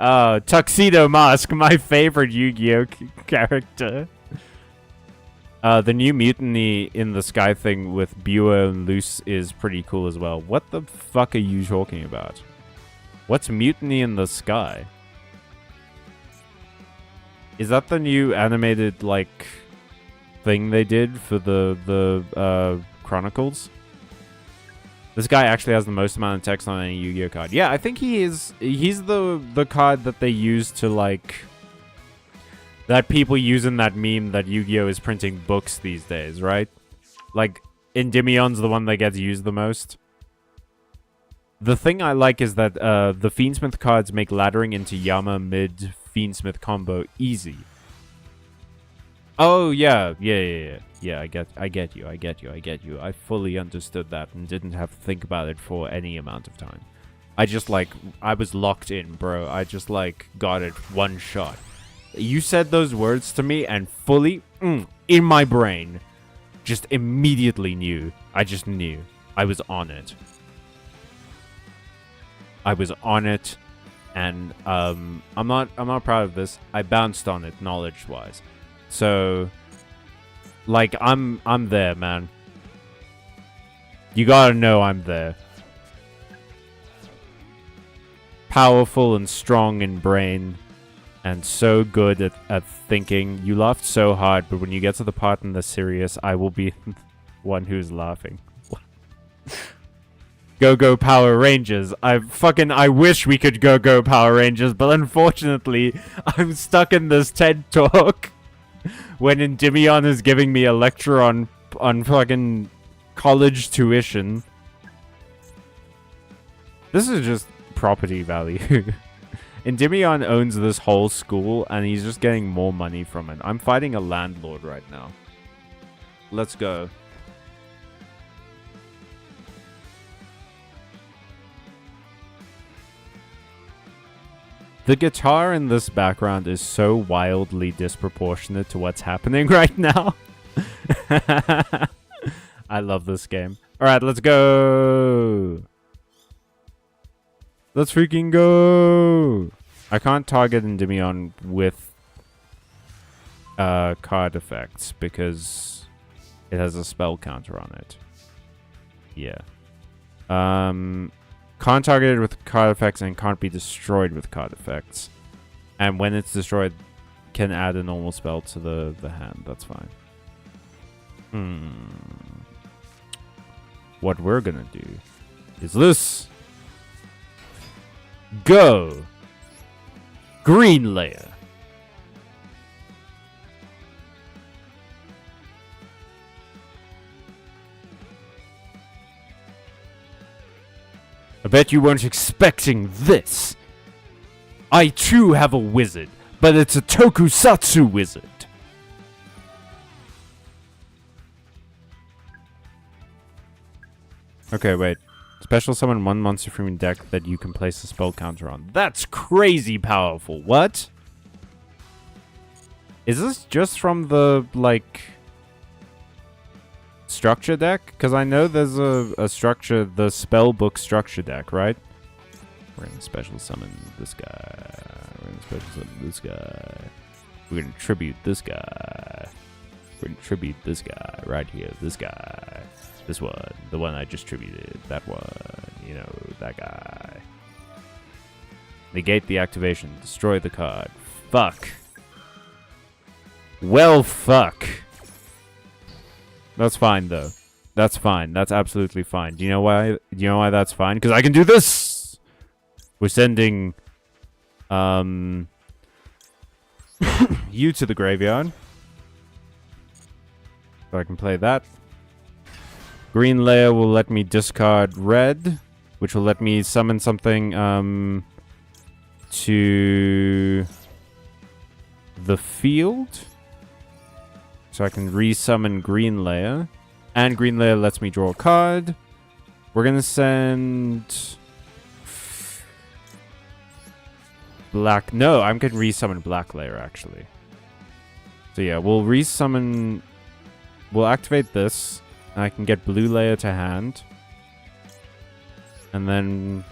Oh, Tuxedo Mask, my favorite Yu-Gi-Oh character. The new Mutiny in the Sky thing with Bua and Luce is pretty cool as well. What the fuck are you talking about? What's Mutiny in the Sky? Is that the new animated, like, thing they did for the Chronicles? This guy actually has the most amount of text on any Yu-Gi-Oh card. Yeah, I think he's the card that they use to, like, that people use in that meme that Yu-Gi-Oh is printing books these days, right? Like, Endymion's the one that gets used the most. The thing I like is that the Fiendsmith cards make laddering into Yama mid Fiendsmith combo easy. Oh, yeah, I get you. I fully understood that and didn't have to think about it for any amount of time. I was locked in, bro. I just, like, got it one shot. You said those words to me and fully, in my brain, just immediately knew. I just knew. I was on it. I was on it And I'm not proud of this. I bounced on it knowledge-wise. So like I'm there, man. You gotta know I'm there. Powerful and strong in brain. And so good at thinking. You laughed so hard, but when you get to the part in the serious, I will be one who's laughing. Go Power Rangers. I wish we could go Power Rangers, but unfortunately, I'm stuck in this TED Talk when Endymion is giving me a lecture on fucking college tuition. This is just property value. Endymion owns this whole school, and he's just getting more money from it. I'm fighting a landlord right now. Let's go. The guitar in this background is so wildly disproportionate to what's happening right now. I love this game. Alright, let's go. Let's freaking go. I can't target Endymion with card effects because it has a spell counter on it. Yeah. Can't target it with card effects and can't be destroyed with card effects. And when it's destroyed, can add a normal spell to the hand. That's fine. What we're gonna do is this. Go! Green layer. I bet you weren't expecting this. I too have a wizard, but it's a tokusatsu wizard. Okay, wait. Special summon one monster from your deck that you can place a spell counter on. That's crazy powerful. What? Is this just from the, like, structure deck? Because I know there's a structure, the spell book structure deck, right? We're going to special summon this guy. We're going to special summon this guy. We're going to tribute this guy. We're going to tribute this guy right here. This guy. This one. The one I just tributed. That one. You know, that guy. Negate the activation. Destroy the card. Fuck. Well, fuck. That's fine, though. That's fine. That's absolutely fine. Do you know why? Do you know why that's fine? Because I can do this! We're sending, you to the graveyard. So I can play that. Green layer will let me discard red, which will let me summon something, to the field. So I can resummon green layer. And green layer lets me draw a card. We're going to send black. No, I'm going to resummon black layer, actually. So yeah, we'll resummon. We'll activate this. And I can get blue layer to hand. And then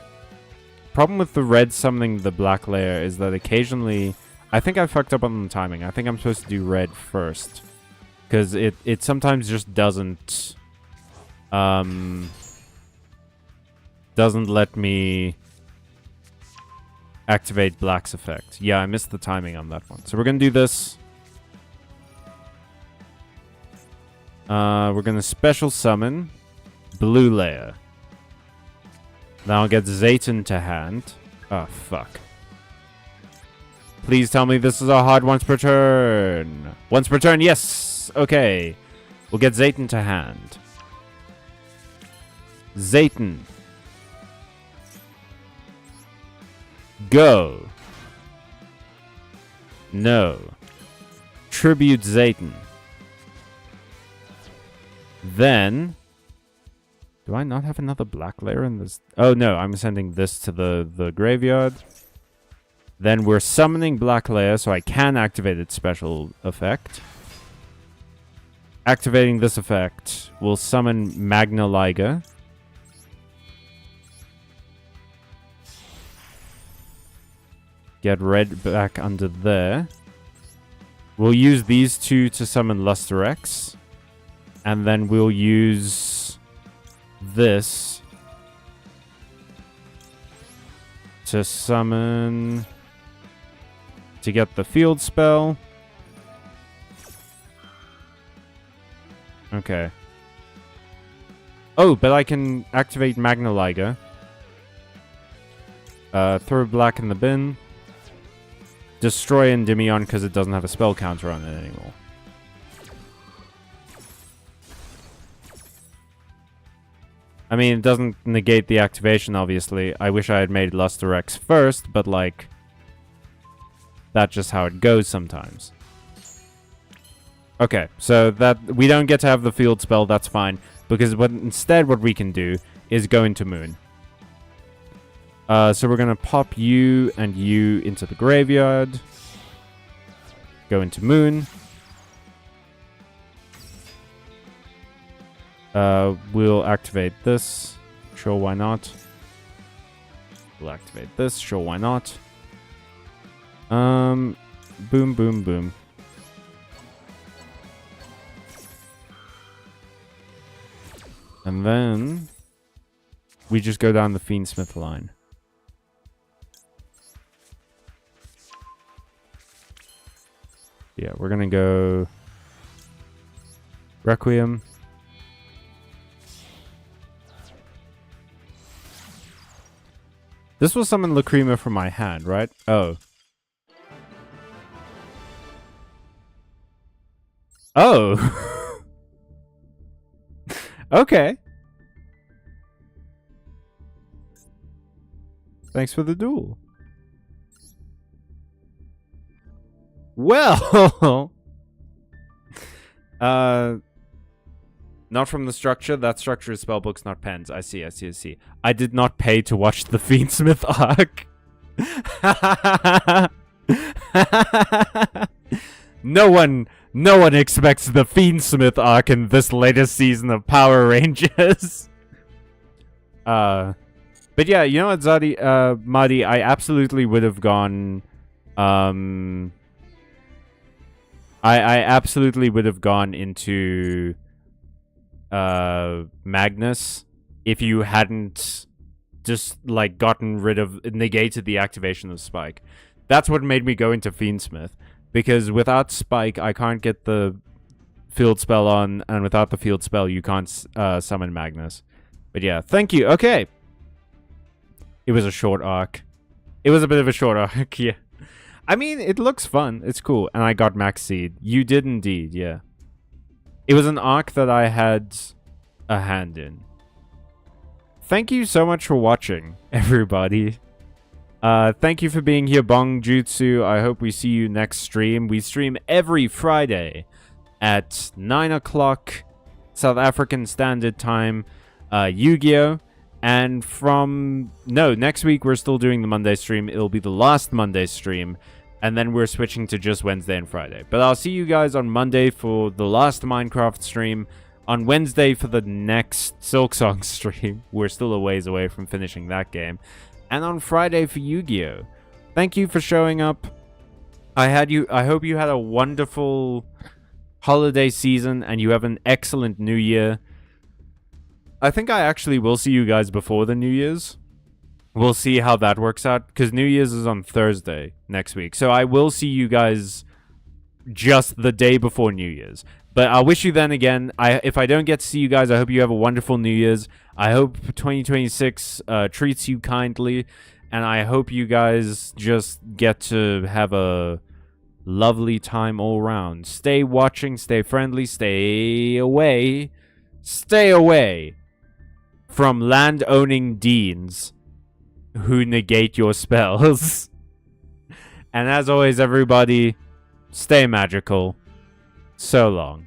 problem with the red summoning the black layer is that occasionally, I think I fucked up on the timing. I think I'm supposed to do red first. Because it sometimes just doesn't let me activate black's effect. Yeah, I missed the timing on that one. So we're going to do this. We're going to special summon blue layer. Then I'll get Zayton to hand. Oh, fuck. Please tell me this is a hard once per turn. Once per turn, yes! Okay. We'll get Zayton to hand. Zayton. Go. No. Tribute Zayton. Then, do I not have another black layer in this? Oh no, I'm sending this to the graveyard. Then we're summoning black layer so I can activate its special effect. Activating this effect will summon Magna Liga. Get red back under there. We'll use these two to summon Luster X. And then we'll use this to summon... to get the field spell. Okay. Oh, but I can activate Magna Liger. Throw black in the bin. Destroy Endymion because it doesn't have a spell counter on it anymore. I mean, it doesn't negate the activation, obviously. I wish I had made Luster X first, but, like... that's just how it goes sometimes. Okay, so that... we don't get to have the field spell, that's fine. Because instead what we can do is go into Moon. So we're going to pop you and you into the graveyard. Go into Moon. We'll activate this. Sure, why not? We'll activate this. Sure, why not? Boom, boom, boom. And then we just go down the Fiendsmith line. Yeah, we're gonna go Requiem. This will summon Lacrima from my hand, right? Oh. Oh. Okay. Thanks for the duel. Well. Not from the structure. That structure is spellbooks, not pens. I see. I did not pay to watch the Fiendsmith arc. No one expects the Fiendsmith arc in this latest season of Power Rangers. But yeah, you know what, Zadi, Marty, I absolutely would have gone, I absolutely would have gone into, Magnus if you hadn't just, like, negated the activation of Spike. That's what made me go into Fiendsmith. Because without Spike, I can't get the field spell on, and without the field spell, you can't summon Magnus. But yeah, thank you. Okay. It was a short arc. It was a bit of a short arc, yeah. I mean, it looks fun. It's cool. And I got Max Seed. You did indeed, yeah. It was an arc that I had a hand in. Thank you so much for watching, everybody. Thank you for being here, Bong Jutsu. I hope we see you next stream. We stream every Friday at 9 o'clock South African Standard Time, Yu-Gi-Oh! And next week we're still doing the Monday stream. It'll be the last Monday stream. And then we're switching to just Wednesday and Friday. But I'll see you guys on Monday for the last Minecraft stream. On Wednesday for the next Silksong stream. We're still a ways away from finishing that game. And on Friday for Yu-Gi-Oh! Thank you for showing up. I hope you had a wonderful holiday season and you have an excellent New Year. I think I actually will see you guys before the New Year's. We'll see how that works out, because New Year's is on Thursday next week. So I will see you guys just the day before New Year's. But I'll wish you then again. If I don't get to see you guys, I hope you have a wonderful New Year's. I hope 2026 treats you kindly. And I hope you guys just get to have a lovely time all around. Stay watching, stay friendly, stay away. Stay away from land-owning deans who negate your spells. And as always, everybody, stay magical. So long.